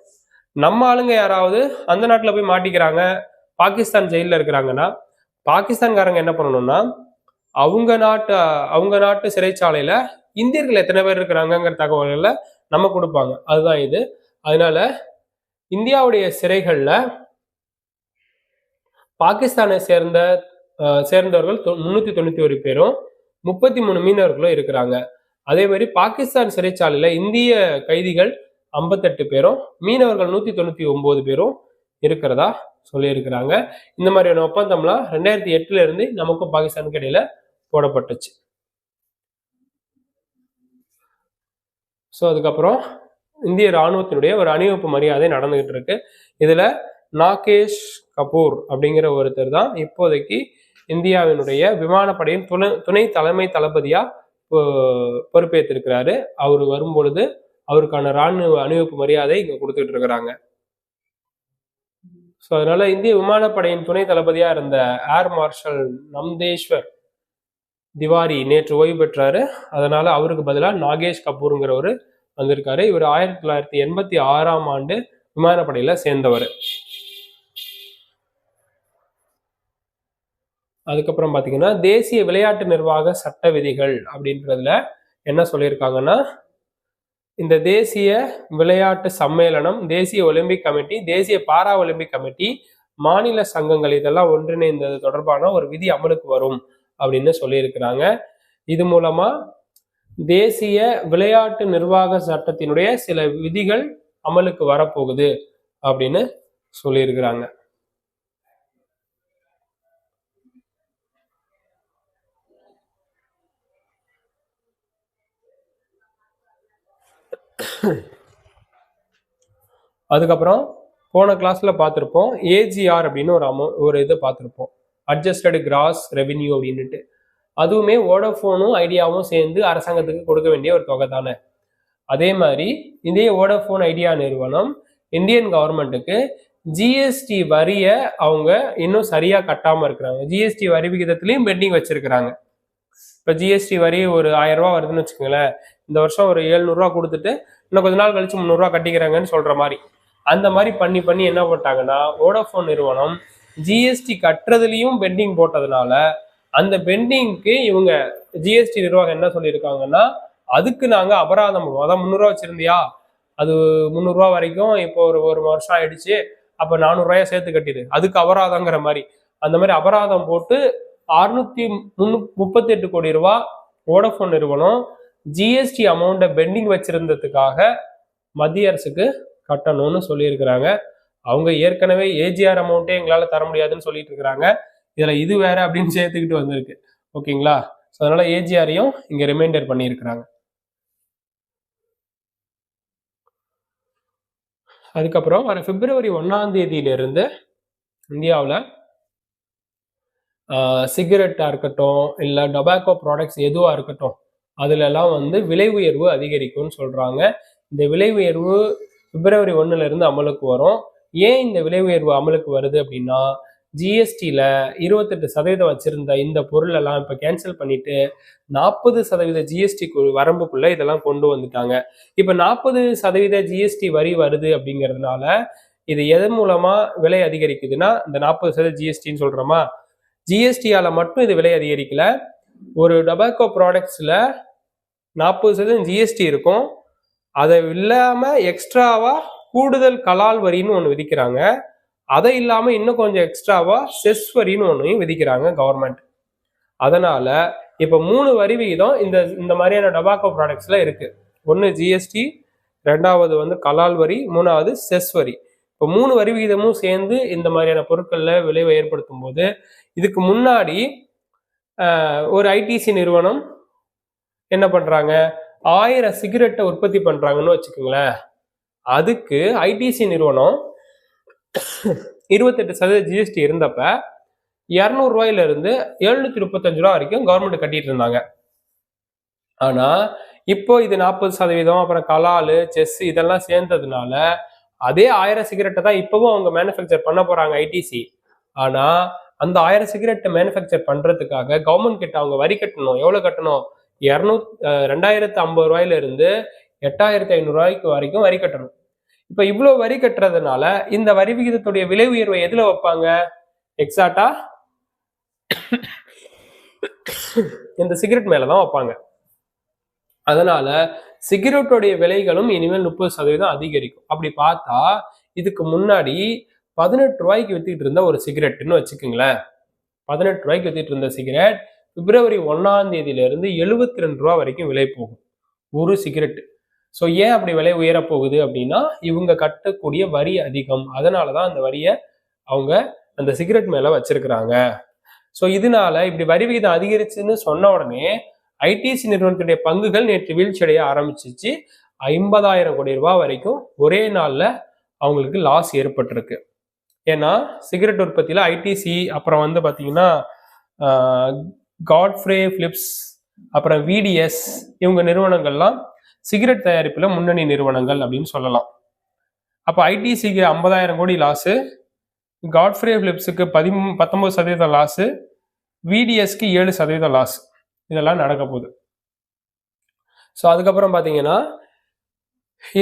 நம்ம ஆளுங்க யாராவது அந்த நாட்டில் போய் மாட்டிக்கிறாங்க, பாகிஸ்தான் ஜெயிலில் இருக்கிறாங்கன்னா, பாகிஸ்தான்காரங்க என்ன பண்ணணும்னா அவங்க நாட்டு சிறைச்சாலையில இந்தியர்கள் எத்தனை பேர் இருக்கிறாங்கிற தகவல்களை நம்ம கொடுப்பாங்க. அதுதான் இது. அதனால இந்தியாவுடைய சிறைகள்ல பாகிஸ்தானை சேர்ந்தவர்கள் 391 பேரும் 33 மீனவர்களும் இருக்கிறாங்க. அதே மாதிரி பாகிஸ்தான் சிறைச்சாலையில இந்திய கைதிகள் 58 பேரும் மீனவர்கள் 199 பேரும் இருக்கிறதா சொல்லியிருக்கிறாங்க. இந்த மாதிரியான ஒப்பந்தம்லாம் 2008 இருந்து நமக்கும் பாகிஸ்தானுக்கு இடையில போடப்பட்டுச்சு. ஸோ அதுக்கப்புறம் இந்திய ராணுவத்தினுடைய ஒரு அணிவகுப்பு மரியாதை நடந்துகிட்டு இருக்கு. இதுல நாகேஷ் கபூர் அப்படிங்கிற ஒருத்தர் தான் இப்போதைக்கு இந்தியாவினுடைய விமானப்படையின் துணை தலைமை தளபதியா பொறுப்பேற்றிருக்கிறாரு. அவர் வரும்பொழுது அவருக்கான ராணுவ அணிவகுப்பு மரியாதை இங்க கொடுத்துட்டு இருக்கிறாங்க. ஸோ அதனால இந்திய விமானப்படையின் துணை தளபதியா இருந்த ஏர் மார்ஷல் நம்தேஷ்வர் திவாரி நேற்று ஓய்வு பெற்றாரு. அதனால அவருக்கு பதிலாக நாகேஷ் கபூருங்கிறவர் வந்திருக்காரு. இவர் 1986ஆம் ஆண்டு விமானப்படையில சேர்ந்தவர். அதுக்கப்புறம் பாத்தீங்கன்னா தேசிய விளையாட்டு நிர்வாக சட்ட விதிகள் அப்படின்றதுல என்ன சொல்லியிருக்காங்கன்னா, இந்த தேசிய விளையாட்டு சம்மேளனம், தேசிய ஒலிம்பிக் கமிட்டி, தேசிய பாரா ஒலிம்பிக் கமிட்டி, மாநில சங்கங்கள் இதெல்லாம் ஒன்றிணைந்தது தொடர்பான ஒரு விதி அமலுக்கு வரும் அப்படின்னு சொல்லியிருக்கிறாங்க. இது மூலமா தேசிய விளையாட்டு நிர்வாக சட்டத்தினுடைய சில விதிகள் அமலுக்கு வரப்போகுது அப்படின்னு சொல்லியிருக்கிறாங்க. அதுக்கப்புறம் போன கிளாஸ்ல பார்த்துருப்போம், ஏஜிஆர் அப்படின்னு ஒரு இதை பார்த்துருப்போம், அட்ஜஸ்டட் கிராஸ் ரெவென்யூ அப்படின்னுட்டு. அதுவுமே வோடஃபோனும் ஐடியாவும் சேர்ந்து அரசாங்கத்துக்கு கொடுக்க வேண்டிய ஒரு தொகை தானே. அதே மாதிரி இதே வோடஃபோன் ஐடியா நிறுவனம் இந்தியன் கவர்மெண்ட்டுக்கு ஜிஎஸ்டி வரியை அவங்க இன்னும் சரியா கட்டாம இருக்கிறாங்க. ஜிஎஸ்டி வரி விகிதத்திலையும் பெண்டிங் வச்சிருக்கிறாங்க. இப்போ ஜிஎஸ்டி வரி ஒரு 1000 ரூபா வருதுன்னு வச்சுக்கோங்களேன், இந்த வருஷம் ஒரு 700 ரூபா கொடுத்துட்டு இன்னும் கொஞ்ச நாள் கழிச்சு 300 ரூபா கட்டிக்கிறாங்கன்னு சொல்ற மாதிரி, அந்த மாதிரி பண்ணி என்ன போட்டாங்கன்னா, வோடஃபோன் நிறுவனம் ஜிஎஸ்டி கட்டுறதுலயும் பெண்டிங் போட்டதுனால அந்த பெண்டிங்க்கு இவங்க ஜிஎஸ்டி நிர்வாகம் என்ன சொல்லியிருக்காங்கன்னா, அதுக்கு நாங்க அபராதம் போடுவோம். அதான் 300 ரூபா வச்சிருந்தியா, அது 300 ரூபா வரைக்கும் இப்போ ஒரு வருஷம் ஆயிடுச்சு, அப்ப 400 ரூபாயா சேர்த்து கட்டிடு, அதுக்கு அபராதங்கிற மாதிரி அந்த மாதிரி அபராதம் போட்டு 638 கோடி ரூபா வோடஃபோன் நிறுவனம் ஜிஎஸ்டி அமௌண்ட்டை பெண்டிங் வச்சிருந்ததுக்காக மத்திய அரசுக்கு கட்டணும்னு சொல்லியிருக்கிறாங்க. அவங்க ஏற்கனவே ஏஜிஆர் அமௌண்ட்டே எங்களால தர முடியாதுன்னு சொல்லிட்டு இருக்கிறாங்க. இதுல இது வேற அப்படின்னு சேர்த்துக்கிட்டு வந்திருக்கு. ஓகேங்களா? ஸோ அதனால ஏஜிஆரையும் இங்க ரிமைண்டர் பண்ணியிருக்கிறாங்க. அதுக்கப்புறம் வர பிப்ரவரி 1ஆம் தேதியிலிருந்து இந்தியாவில் சிகரெட்டா இருக்கட்டும், இல்லை டொபாக்கோ ப்ராடக்ட்ஸ் எதுவாக இருக்கட்டும், அதுல எல்லாம் வந்து விலை உயர்வு அதிகரிக்கும்னு சொல்றாங்க. இந்த விலை உயர்வு பிப்ரவரி 1ல இருந்து அமலுக்கு வரும். ஏன் இந்த விலை உயர்வு அமலுக்கு வருது அப்படின்னா, ஜிஎஸ்டியில் 28% வச்சிருந்த இந்த பொருள் எல்லாம் இப்போ கேன்சல் பண்ணிட்டு 40% ஜிஎஸ்டி வரம்புக்குள்ள இதெல்லாம் கொண்டு வந்துட்டாங்க. இப்போ 40% ஜிஎஸ்டி வரி வருது அப்படிங்கிறதுனால இது எதன் மூலமா விலை அதிகரிக்குதுன்னா, இந்த 40% ஜிஎஸ்டின்னு சொல்றோமா, ஜிஎஸ்டியால மட்டும் இது விலை அதிகரிக்கல. ஒரு டொபாக்கோ ப்ராடக்ட்ஸ்ல 40% ஜிஎஸ்டி இருக்கும், அதை இல்லாம எக்ஸ்ட்ராவா கூடுதல் கலால் வரின்னு ஒன்று விதிக்கிறாங்க. அதை இல்லாம இன்னும் கொஞ்சம் எக்ஸ்ட்ராவா செஸ் வரின்னு ஒன்றையும் விதிக்கிறாங்க கவர்மெண்ட். அதனால இப்ப 3 வரி விகிதம் இந்த மாதிரியான டொபாக்கோ ப்ராடக்ட்ஸ்ல இருக்கு. ஒன்று ஜிஎஸ்டி, ரெண்டாவது வந்து கலால் வரி, மூணாவது செஸ் வரி. இப்போ 3 வரி விகிதமும் சேர்ந்து இந்த மாதிரியான பொருட்கள்ல விளைவை ஏற்படுத்தும் போது, இதுக்கு முன்னாடி ஒரு ஐடிசி நிறுவனம் என்ன பண்றாங்க, 1000 சிகரெட்டை உற்பத்தி பண்றாங்கன்னு வச்சுக்கோங்களேன். அதுக்கு ஐடிசி நிறுவனம் 28% ஜிஎஸ்டி இருந்தப்ப 200 ரூபாயில இருந்து 735 ரூபா வரைக்கும் கவர்மெண்ட் கட்டிட்டு இருந்தாங்க. ஆனா இப்போ இது 40%, அப்புறம் கலாலு, செஸ் இதெல்லாம் சேர்ந்ததுனால அதே 1000 சிகரெட்டை தான் இப்பவும் அவங்க மேனுஃபேக்சர் பண்ண போறாங்க ஐடிசி. ஆனா அந்த 1000 சிகரெட்டை மேனுஃபேக்சர் பண்றதுக்காக கவர்மெண்ட் கிட்ட அவங்க வரி கட்டணும். எவ்வளவு கட்டணும்? 2050 ரூபாயில இருந்து 8500 ரூபாய்க்கு வரைக்கும் வரி கட்டணும். இப்ப இவ்வளவு வரி கட்டுறதுனால இந்த வரி விகிதத்துடைய விலை உயர்வை எதுல வைப்பாங்க? எக்ஸாக்டா இந்த சிகரெட் மேலதான் வைப்பாங்க. அதனால சிகரெட்டோடைய விலைகளும் இனிமேல் 30% அதிகரிக்கும். அப்படி பார்த்தா இதுக்கு முன்னாடி 18 ரூபாய்க்கு வித்துக்கிட்டு இருந்த ஒரு சிகரெட்னு வச்சுக்கோங்களேன். 18 ரூபாய்க்கு வித்துட்டு இருந்த சிகரெட் பிப்ரவரி 1ஆம் தேதியில இருந்து 72 ரூபா வரைக்கும் விலை போகும் ஒரு சிகரெட். ஸோ ஏன் அப்படி விலை உயர போகுது அப்படின்னா இவங்க கட்டக்கூடிய வரி அதிகம். அதனாலதான் அந்த வரியை அவங்க அந்த சிகரெட் மேல வச்சிருக்கிறாங்க. ஸோ இதனால இப்படி வரி விகிதம் அதிகரிச்சுன்னு சொன்ன உடனே ஐடிசி நிறுவனத்துடைய பங்குகள் நேற்று வீழ்ச்சி அடைய ஆரம்பிச்சிச்சு. 50,000 கோடி ரூபாய் வரைக்கும் ஒரே நாள்ல அவங்களுக்கு லாஸ் ஏற்பட்டிருக்கு. ஏன்னா சிகரெட் உற்பத்தியில ஐடிசி, அப்புறம் வந்து பாத்தீங்கன்னா காட்ஃப்ரே பிலிப்ஸ், அப்புறம் விடிஎஸ், இவங்க நிறுவனங்கள்லாம் சிகரெட் தயாரிப்புல முன்னணி நிறுவனங்கள் அப்படின்னு சொல்லலாம். அப்ப ஐடிசிக்கு 50,000 கோடி லாஸு, காட்ஃப்ரே பிலிப்ஸுக்கு 19% லாஸு, விடிஎஸ்க்கு 7% லாஸ். இதெல்லாம் நடக்க போகுது. ஸோ அதுக்கப்புறம் பார்த்தீங்கன்னா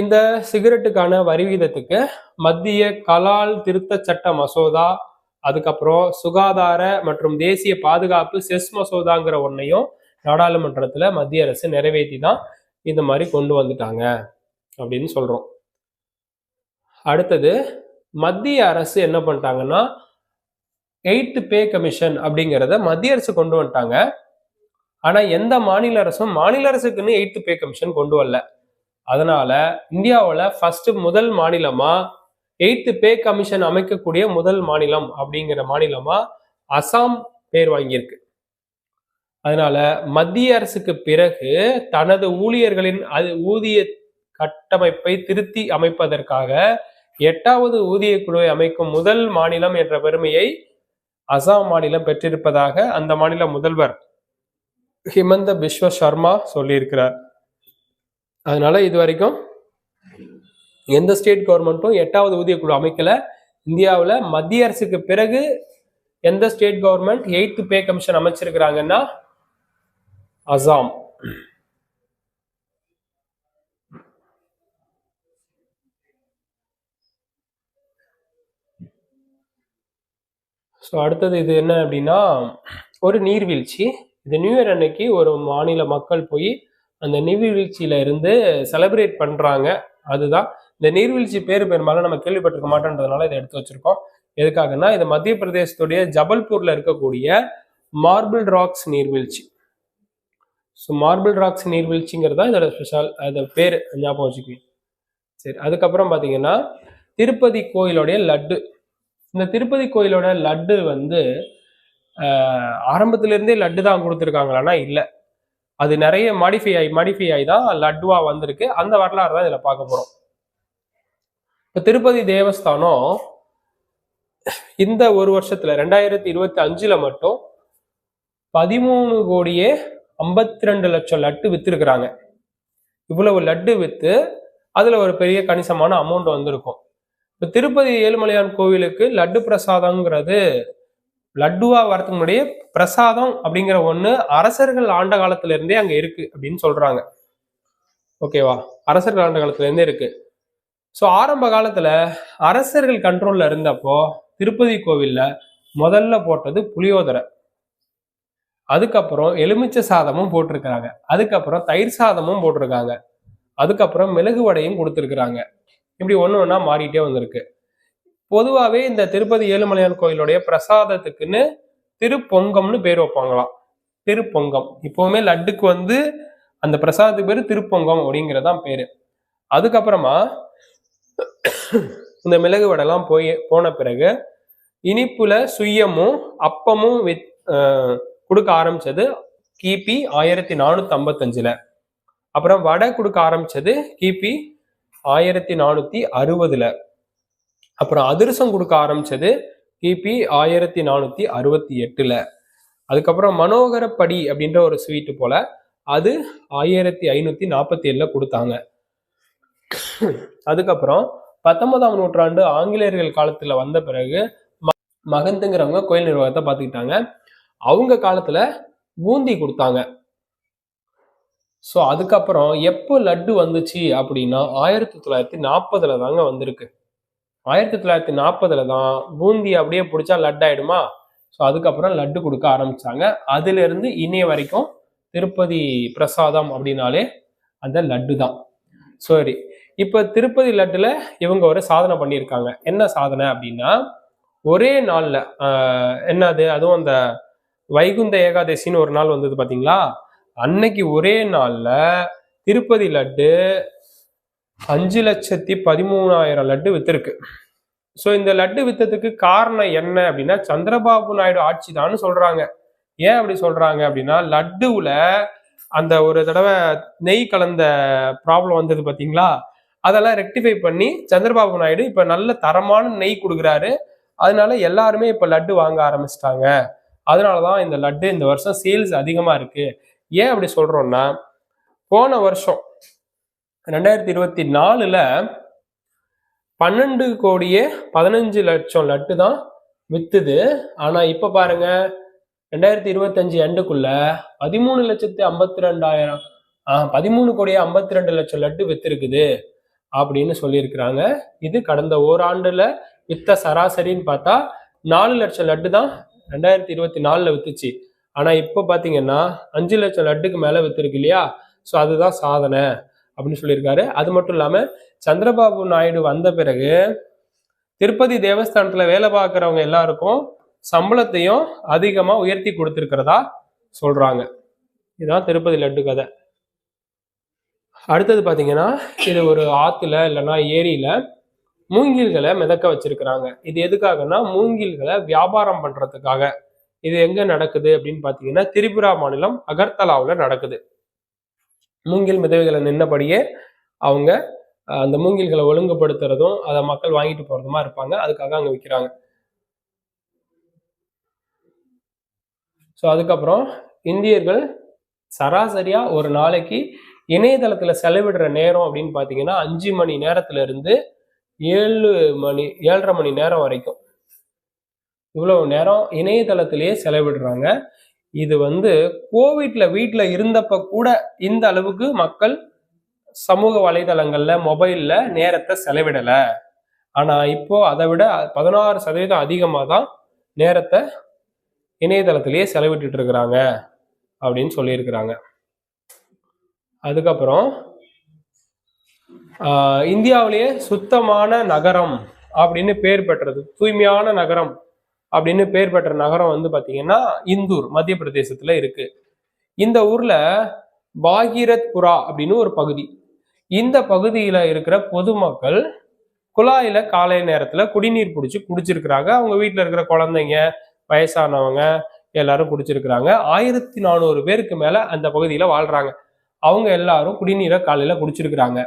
இந்த சிகரெட்டுக்கான வரி விகிதத்துக்கு மத்திய கலால் திருத்த சட்ட மசோதா, அதுக்கப்புறம் சுகாதார மற்றும் தேசிய பாதுகாப்பு செஸ் மசோதாங்கிற ஒன்னையும் நாடாளுமன்றத்தில் மத்திய அரசு நிறைவேற்றி தான் இந்த மாதிரி கொண்டு வந்துட்டாங்க அப்படின்னு சொல்றோம். அடுத்தது மத்திய அரசு என்ன பண்ணிட்டாங்கன்னா 8th பே கமிஷன் அப்படிங்கிறத மத்திய அரசு கொண்டு வந்துட்டாங்க. ஆனா எந்த மாநில அரசும் மாநில அரசுக்குன்னு 8th பே கமிஷன் கொண்டு வரல. அதனால இந்தியாவில் ஃபர்ஸ்ட் முதல் மாநிலமா 8th பே கமிஷன் அமைக்கக்கூடிய முதல் மாநிலம் அப்படிங்கிற மாநிலமா அசாம் பேர் வாங்கியிருக்கு. அதனால மத்திய அரசுக்கு பிறகு தனது ஊழியர்களின் ஊதிய கட்டமைப்பை திருத்தி அமைப்பதற்காக 8வது ஊதிய குழுவை அமைக்கும் முதல் மாநிலம் என்ற பெருமையை அசாம் மாநிலம் பெற்றிருப்பதாக அந்த மாநில முதல்வர் ஹிமந்த பிஸ்வ சர்மா சொல்லியிருக்கிறார். அதனால இது வரைக்கும் எந்த ஸ்டேட் கவர்மெண்ட்டும் 8வது ஊதிய குழு அமைக்கல. இந்தியாவில் மத்திய அரசுக்கு பிறகு எந்த state government 8th pay commission அமைச்சிருக்கிறாங்கன்னா அசாம். ஸோ அடுத்தது இது என்ன அப்படின்னா ஒரு நீர்வீழ்ச்சி. இது நியூ இயர் அன்னைக்கு ஒரு மாநில மக்கள் போய் அந்த நீர்வீழ்ச்சியில இருந்து செலிப்ரேட் பண்றாங்க. அதுதான் இந்த நீர்வீழ்ச்சி பெரும்பாலும் நம்ம கேள்விப்பட்டிருக்க மாட்டோன்றதுனால இதை எடுத்து வச்சிருக்கோம். எதுக்காகன்னா இது மத்திய பிரதேசத்துடைய ஜபல்பூர்ல இருக்கக்கூடிய மார்பிள் ராக்ஸ் நீர்வீழ்ச்சி. ஸோ மார்பிள் ராக்ஸ் நீர்வீழ்ச்சிங்கிறது தான் இதோட ஸ்பெஷல், அது பேர் ஞாபகம் வச்சுக்குவீங்க. சரி, அதுக்கப்புறம் பார்த்தீங்கன்னா திருப்பதி கோயிலுடைய லட்டு. இந்த திருப்பதி கோயிலோட லட்டு வந்து ஆரம்பத்திலிருந்தே லட்டு தான் கொடுத்துருக்காங்களான்னா இல்லை, அது நிறைய மாடிஃபை ஆகி தான் லட்டுவா வந்திருக்கு. அந்த வரலாறு தான் இதில் பார்க்க போகிறோம். இப்போ திருப்பதி தேவஸ்தானம் இந்த ஒரு வருஷத்துல 2025 மட்டும் 13,52,00,000 லட்டு வித்துருக்குறாங்க. இவ்வளவு லட்டு வித்து அதுல ஒரு பெரிய கணிசமான அமௌண்ட் வந்திருக்கும். இப்போ திருப்பதி ஏழுமலையான் கோவிலுக்கு லட்டு பிரசாதம்ங்கிறது லட்டுவா வரதுக்கு முன்னாடியே பிரசாதம் அப்படிங்கிற ஒண்ணு அரசர்கள் ஆண்ட காலத்துல இருந்தே அங்க இருக்கு அப்படின்னு சொல்றாங்க. ஓகேவா, அரசர்கள் ஆண்ட காலத்துல இருந்தே இருக்கு. ஸோ ஆரம்ப காலத்துல அரசர்கள் கண்ட்ரோல்ல இருந்தப்போ திருப்பதி கோவில்ல முதல்ல போட்டது புளியோதரை, அதுக்கப்புறம் எலுமிச்சை சாதமும் போட்டிருக்கிறாங்க, அதுக்கப்புறம் தயிர் சாதமும் போட்டிருக்காங்க, அதுக்கப்புறம் மிளகு வடையும் கொடுத்துருக்குறாங்க. இப்படி ஒன்று ஒன்றா மாறிட்டே வந்திருக்கு. பொதுவாகவே இந்த திருப்பதி ஏழுமலையான் கோயிலுடைய பிரசாதத்துக்குன்னு திருப்பொங்கம்னு பேர் வைப்பாங்களாம். திருப்பொங்கம் இப்பவுமே லட்டுக்கு வந்து அந்த பிரசாதத்துக்கு பேர் திருப்பொங்கம் அப்படிங்கிறதான் பேரு. அதுக்கப்புறமா இந்த மிளகு வடைலாம் போன பிறகு இனிப்புல சுயமும் அப்பமும் கொடுக்க ஆரம்பிச்சது கிபி 1455. அப்புறம் வடை கொடுக்க ஆரம்பிச்சது கிபி 1460. அப்புறம் அதிரசம் கொடுக்க ஆரம்பிச்சது கிபி 1468. அதுக்கப்புறம் மனோகரப்படி அப்படின்ற ஒரு ஸ்வீட்டு போல அது 1547 கொடுத்தாங்க. அதுக்கப்புறம் 19ஆம் நூற்றாண்டு ஆங்கிலேயர்கள் காலத்துல வந்த பிறகு மகந்துங்கிறவங்க கோயில் நிர்வாகத்தை பார்த்துக்கிட்டாங்க. அவங்க காலத்துல பூந்தி கொடுத்தாங்க. ஸோ அதுக்கப்புறம் எப்போ லட்டு வந்துச்சு அப்படின்னா 1940 தாங்க வந்திருக்கு. 1940 தான் பூந்தி அப்படியே பிடிச்சா லட்டு ஆயிடுமா. ஸோ அதுக்கப்புறம் லட்டு கொடுக்க ஆரம்பிச்சாங்க. அதுல இருந்து இன்னைய வரைக்கும் திருப்பதி பிரசாதம் அப்படின்னாலே அந்த லட்டு தான். சரி, இப்ப திருப்பதி லட்டுல இவங்க ஒரு சாதனை பண்ணியிருக்காங்க. என்ன சாதனை அப்படின்னா, ஒரே நாள்ல என்னது, அதுவும் அந்த வைகுந்த ஏகாதசின்னு ஒரு நாள் வந்தது பாத்தீங்களா, அன்னைக்கு ஒரே நாள்ல திருப்பதி லட்டு 5,13,000 லட்டு வித்திருக்கு. ஸோ இந்த லட்டு வித்ததுக்கு காரணம் என்ன அப்படின்னா சந்திரபாபு நாயுடு ஆட்சி தான் சொல்றாங்க. ஏன் அப்படி சொல்றாங்க அப்படின்னா, லட்டுல அந்த ஒரு தடவை நெய் கலந்த ப்ராப்ளம் வந்தது பாத்தீங்களா, அதெல்லாம் ரெக்டிஃபை பண்ணி சந்திரபாபு நாயுடு இப்ப நல்ல தரமான நெய் கொடுக்குறாரு. அதனால எல்லாருமே இப்ப லட்டு வாங்க ஆரம்பிச்சிட்டாங்க. அதனாலதான் இந்த லட்டு இந்த வருஷம் சேல்ஸ் அதிகமா இருக்கு. ஏன் அப்படி சொல்றோம்னா, போன வருஷம் 2024ல 12,15,00,000 லட்டு தான் வித்துது. ஆனா இப்ப பாருங்க 2025 எண்டுக்குள்ள 13,52,000 13,52,00,000 லட்டு வித்திருக்குது அப்படின்னு சொல்லியிருக்கிறாங்க. இது கடந்த ஓராண்டுல வித்த சராசரின்னு பார்த்தா 4 லட்சம் லட்டு தான் 2024ல வித்துச்சு. ஆனா இப்ப பாத்தீங்கன்னா 5 லட்சம் லட்டுக்கு மேல வித்திருக்கு இல்லையா. ஸோ அதுதான் சாதனை அப்படின்னு சொல்லியிருக்காரு. அது மட்டும் இல்லாம சந்திரபாபு நாயுடு வந்த பிறகு திருப்பதி தேவஸ்தானத்துல வேலை பார்க்கிறவங்க எல்லாருக்கும் சம்பளத்தையும் அதிகமா உயர்த்தி கொடுத்திருக்கிறதா சொல்றாங்க. இதுதான் திருப்பதி லட்டு கதை. அடுத்தது பாத்தீங்கன்னா, இது ஒரு ஆத்துல இல்லைன்னா ஏரியில மூங்கில்களை மிதக்க வச்சிருக்கிறாங்க. இது எதுக்காகனா மூங்கில்களை வியாபாரம் பண்றதுக்காக. இது எங்க நடக்குது அப்படின்னு பாத்தீங்கன்னா, திரிபுரா மாநிலம் அகர்தலாவுல நடக்குது. மூங்கில் மிதவைகளை நின்னபடியே அவங்க அந்த மூங்கில்களை ஒழுங்குபடுத்துறதும் அதை மக்கள் வாங்கிட்டு போறதுமா இருப்பாங்க. அதுக்காக அங்க விற்கிறாங்க. ஸோ அதுக்கப்புறம் இந்தியர்கள் சராசரியா ஒரு நாளைக்கு இணையதளத்துல செலவிடுற நேரம் அப்படின்னு பாத்தீங்கன்னா 5 மணி நேரத்துல இருந்து 7:30 மணி நேரம் வரைக்கும் இவ்வளவு நேரம் இணையதளத்திலேயே செலவிடுறாங்க. இது கோவிட்ல வீட்டுல இருந்தப்ப கூட இந்த அளவுக்கு மக்கள் சமூக வலைதளங்கள்ல மொபைல்ல நேரத்தை செலவிடல. ஆனா இப்போ அதை விட 16% அதிகமா தான் நேரத்தை இணையதளத்திலேயே செலவிட்டு இருக்கிறாங்க அப்படின்னு சொல்லியிருக்கிறாங்க. அதுக்கப்புறம் இந்தியாவிலேயே சுத்தமான நகரம் அப்படின்னு பேர் பெற்றது, தூய்மையான நகரம் அப்படின்னு பேர் பெற்ற நகரம் பாத்தீங்கன்னா இந்தூர், மத்திய பிரதேசத்துல இருக்கு. இந்த ஊர்ல பாகிரத்புரா அப்படின்னு ஒரு பகுதி. இந்த பகுதியில இருக்கிற பொதுமக்கள் குழாயில காலை நேரத்துல குடிநீர் பிடிச்சி குடிச்சிருக்கிறாங்க. அவங்க வீட்டுல இருக்கிற குழந்தைங்க, வயசானவங்க எல்லாரும் குடிச்சிருக்கிறாங்க. 1400 பேருக்கு மேல அந்த பகுதியில வாழ்றாங்க. அவங்க எல்லாரும் குடிநீரை காலையில குடிச்சிருக்கிறாங்க.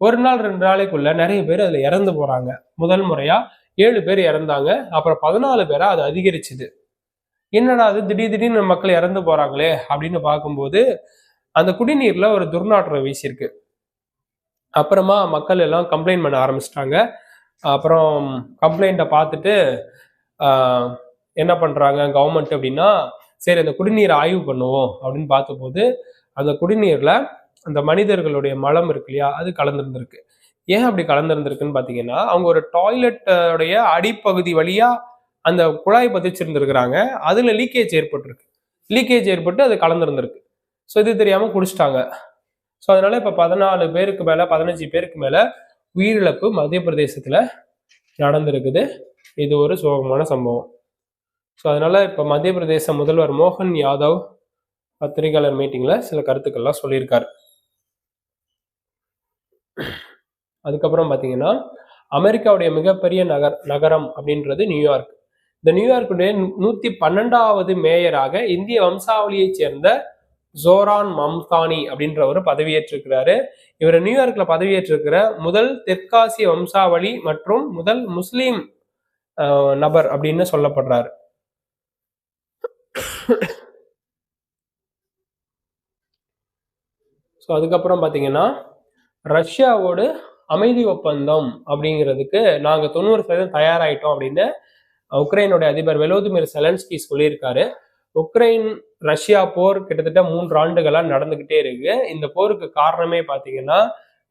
ஒரு நாள் 2 நாளைக்குள்ள நிறைய பேர் அதுல இறந்து போறாங்க. முதல் முறையா 7 பேர் இறந்தாங்க. அப்புறம் 14 பேரா அது அதிகரிச்சுது. என்னடா அது திடீர்னு மக்கள் இறந்து போறாங்களே அப்படின்னு பார்க்கும்போது அந்த குடிநீர்ல ஒரு துர்நாற்றம் வீசிருக்கு. அப்புறமா மக்கள் எல்லாம் கம்ப்ளைண்ட் பண்ண ஆரம்பிச்சிட்டாங்க. அப்புறம் கம்ப்ளைண்ட்டை பார்த்துட்டு என்ன பண்றாங்க கவர்மெண்ட் அப்படின்னா, சரி அந்த குடிநீரை ஆய்வு பண்ணுவோம் அப்படின்னு பார்த்தபோது அந்த குடிநீர்ல அந்த மனிதர்களுடைய மலம் இருக்கு இல்லையா, அது கலந்துருந்திருக்கு. ஏன் அப்படி கலந்துருந்திருக்குன்னு பாத்தீங்கன்னா, அவங்க ஒரு டாய்லெட்டோடைய அடிப்பகுதி வழியா அந்த குழாய் பதிச்சிருந்திருக்கிறாங்க. அதுல லீக்கேஜ் ஏற்பட்டு அது கலந்துருந்திருக்கு. ஸோ இது தெரியாம குடிச்சிட்டாங்க. ஸோ அதனால இப்ப 14 பேருக்கு மேல 15 பேருக்கு மேல உயிரிழப்பு மத்திய பிரதேசத்துல நடந்திருக்குது. இது ஒரு சோகமான சம்பவம். ஸோ அதனால இப்ப மத்திய பிரதேச முதல்வர் மோகன் யாதவ் பத்திரிகையாளர் மீட்டிங்ல சில கருத்துக்கள்லாம் சொல்லியிருக்காரு. அதுக்கப்புறம் பாத்தீங்கன்னா அமெரிக்காவுடைய மிகப்பெரிய நகரம் அப்படின்றது நியூயார்க். இந்த நியூயார்க்குடைய 112வது மேயராக இந்திய வம்சாவளியைச் சேர்ந்த ஜோரான் மம்தானி அப்படின்றவர் பதவியேற்றிருக்கிறாரு. இவர் நியூயார்க்ல பதவியேற்றிருக்கிற முதல் தெற்காசிய வம்சாவளி மற்றும் முதல் முஸ்லீம் நபர் அப்படின்னு சொல்லப்படுறாரு. ஸோ அதுக்கப்புறம் பார்த்தீங்கன்னா ரஷ்யாவோடு அமைதி ஒப்பந்தம் அப்படிங்கிறதுக்கு நாங்கள் 90% தயாராயிட்டோம் அப்படின்னு உக்ரைனுடைய அதிபர் வெலோதிமிர் செலன்ஸ்கி சொல்லியிருக்காரு. உக்ரைன் ரஷ்யா போர் கிட்டத்தட்ட 3 ஆண்டுகளா நடந்துகிட்டே இருக்கு. இந்த போருக்கு காரணமே பார்த்தீங்கன்னா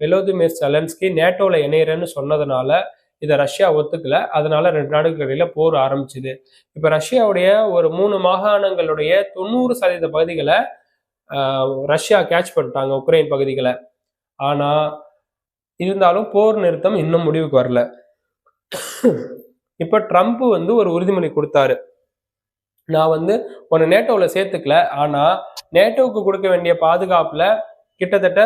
வெலோதிமிர் செலன்ஸ்கி நேட்டோல இணையறன்னு சொன்னதுனால இதை ரஷ்யா ஒத்துக்கல. அதனால 2 நாடுகளுக்கு இடையில போர் ஆரம்பிச்சுது. இப்ப ரஷ்யாவுடைய ஒரு 3 மாகாணங்களுடைய 90% பகுதிகளை ரஷ்யா கேட்ச் பண்ணிட்டாங்க, உக்ரைன் பகுதிகளை. ஆனா இருந்தாலும் போர் நிறுத்தம் இன்னும் முடிவுக்கு வரல. இப்ப ட்ரம்ப் ஒரு உறுதிமொழி கொடுத்தாரு. நான் உன்னை நேட்டோவில் சேர்த்துக்கல, ஆனா நேட்டோவுக்கு கொடுக்க வேண்டிய பாதுகாப்புல கிட்டத்தட்ட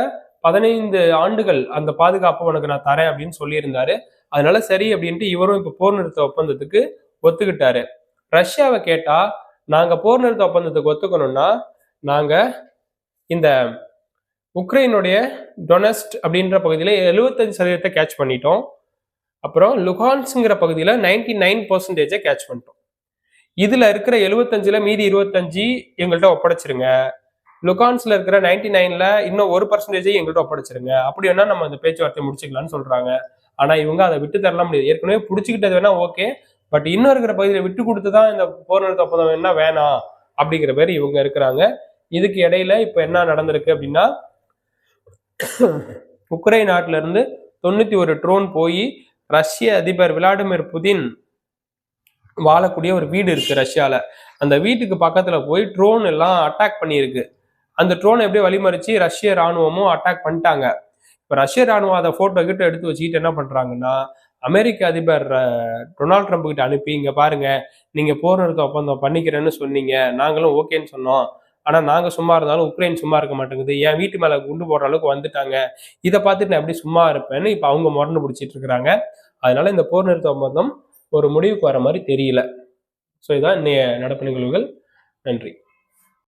15 ஆண்டுகள் அந்த பாதுகாப்பு உனக்கு நான் தரேன் அப்படின்னு சொல்லியிருந்தாரு. அதனால சரி அப்படின்ட்டு இவரும் இப்ப போர் நிறுத்த ஒப்பந்தத்துக்கு ஒத்துக்கிட்டாரு. ரஷ்யாவை கேட்டா நாங்க போர் நிறுத்த ஒப்பந்தத்துக்கு ஒத்துக்கணும்னா நாங்க இந்த உக்ரைனுடைய டொனஸ்ட் அப்படின்ற பகுதியில 75% கேட்ச் பண்ணிட்டோம். அப்புறம் லுகான்ஸ்ங்கிற பகுதியில 99% கேட்ச் பண்ணிட்டோம். இதுல இருக்கிற 75ல மீதி 25 எங்கள்கிட்ட ஒப்படைச்சிருங்க. லுகான்ஸ்ல இருக்கிற 99ல இன்னும் 1% எங்கள்கிட்ட ஒப்படைச்சிருங்க. அப்படி வேணா நம்ம அந்த பேச்சுவார்த்தை முடிச்சுக்கலாம்னு சொல்றாங்க. ஆனா இவங்க அதை விட்டு தரலாம் முடியாது. ஏற்கனவே புடிச்சுக்கிட்டது வேணா ஓகே, பட் இன்னும் இருக்கிற பகுதியை விட்டு கொடுத்துதான் இந்த போர் நிறுத்த ஒப்பந்தம் என்ன வேணாம் அப்படிங்கிற பேர் இவங்க இருக்கிறாங்க. இதுக்கு இடையில இப்ப என்ன நடந்திருக்கு அப்படின்னா உக்ரைன் நாட்டுல இருந்து 91 ட்ரோன் போய் ரஷ்ய அதிபர் விளாடிமிர் புதின் வாழக்கூடிய ஒரு வீடு இருக்கு ரஷ்யால. அந்த வீட்டுக்கு பக்கத்துல போய் ட்ரோன் எல்லாம் அட்டாக் பண்ணியிருக்கு. அந்த ட்ரோன் எப்படியே வழிமறிச்சு ரஷ்ய ராணுவமும் அட்டாக் பண்ணிட்டாங்க. இப்ப ரஷ்ய ராணுவம் அதை போட்டோ கிட்ட எடுத்து வச்சுக்கிட்டு என்ன பண்றாங்கன்னா அமெரிக்க அதிபர் டொனால்ட் ட்ரம்ப் கிட்ட அனுப்பி, இங்க பாருங்க, நீங்க போர் நிறுத்த ஒப்பந்தம் பண்ணிக்கிறேன்னு சொன்னீங்க, நாங்களும் ஓகேன்னு சொன்னோம், ஆனா நாங்க சும்மா இருந்தாலும் உக்ரைன் சும்மா இருக்க மாட்டேங்குது, என் வீட்டு மேல குண்டு போடுற அளவுக்கு வந்துட்டாங்க, இதை பார்த்துட்டு நான் எப்படி சும்மா இருப்பேன்னு இப்ப அவங்க முரண்டு பிடிச்சிட்டு இருக்கிறாங்க. அதனால இந்த போர் நிறுத்த ஒப்பந்தம் ஒரு முடிவுக்கு வர மாதிரி தெரியல. ஸோ இதான் இன்னைய நடப்பு நிகழ்வுகள். நன்றி.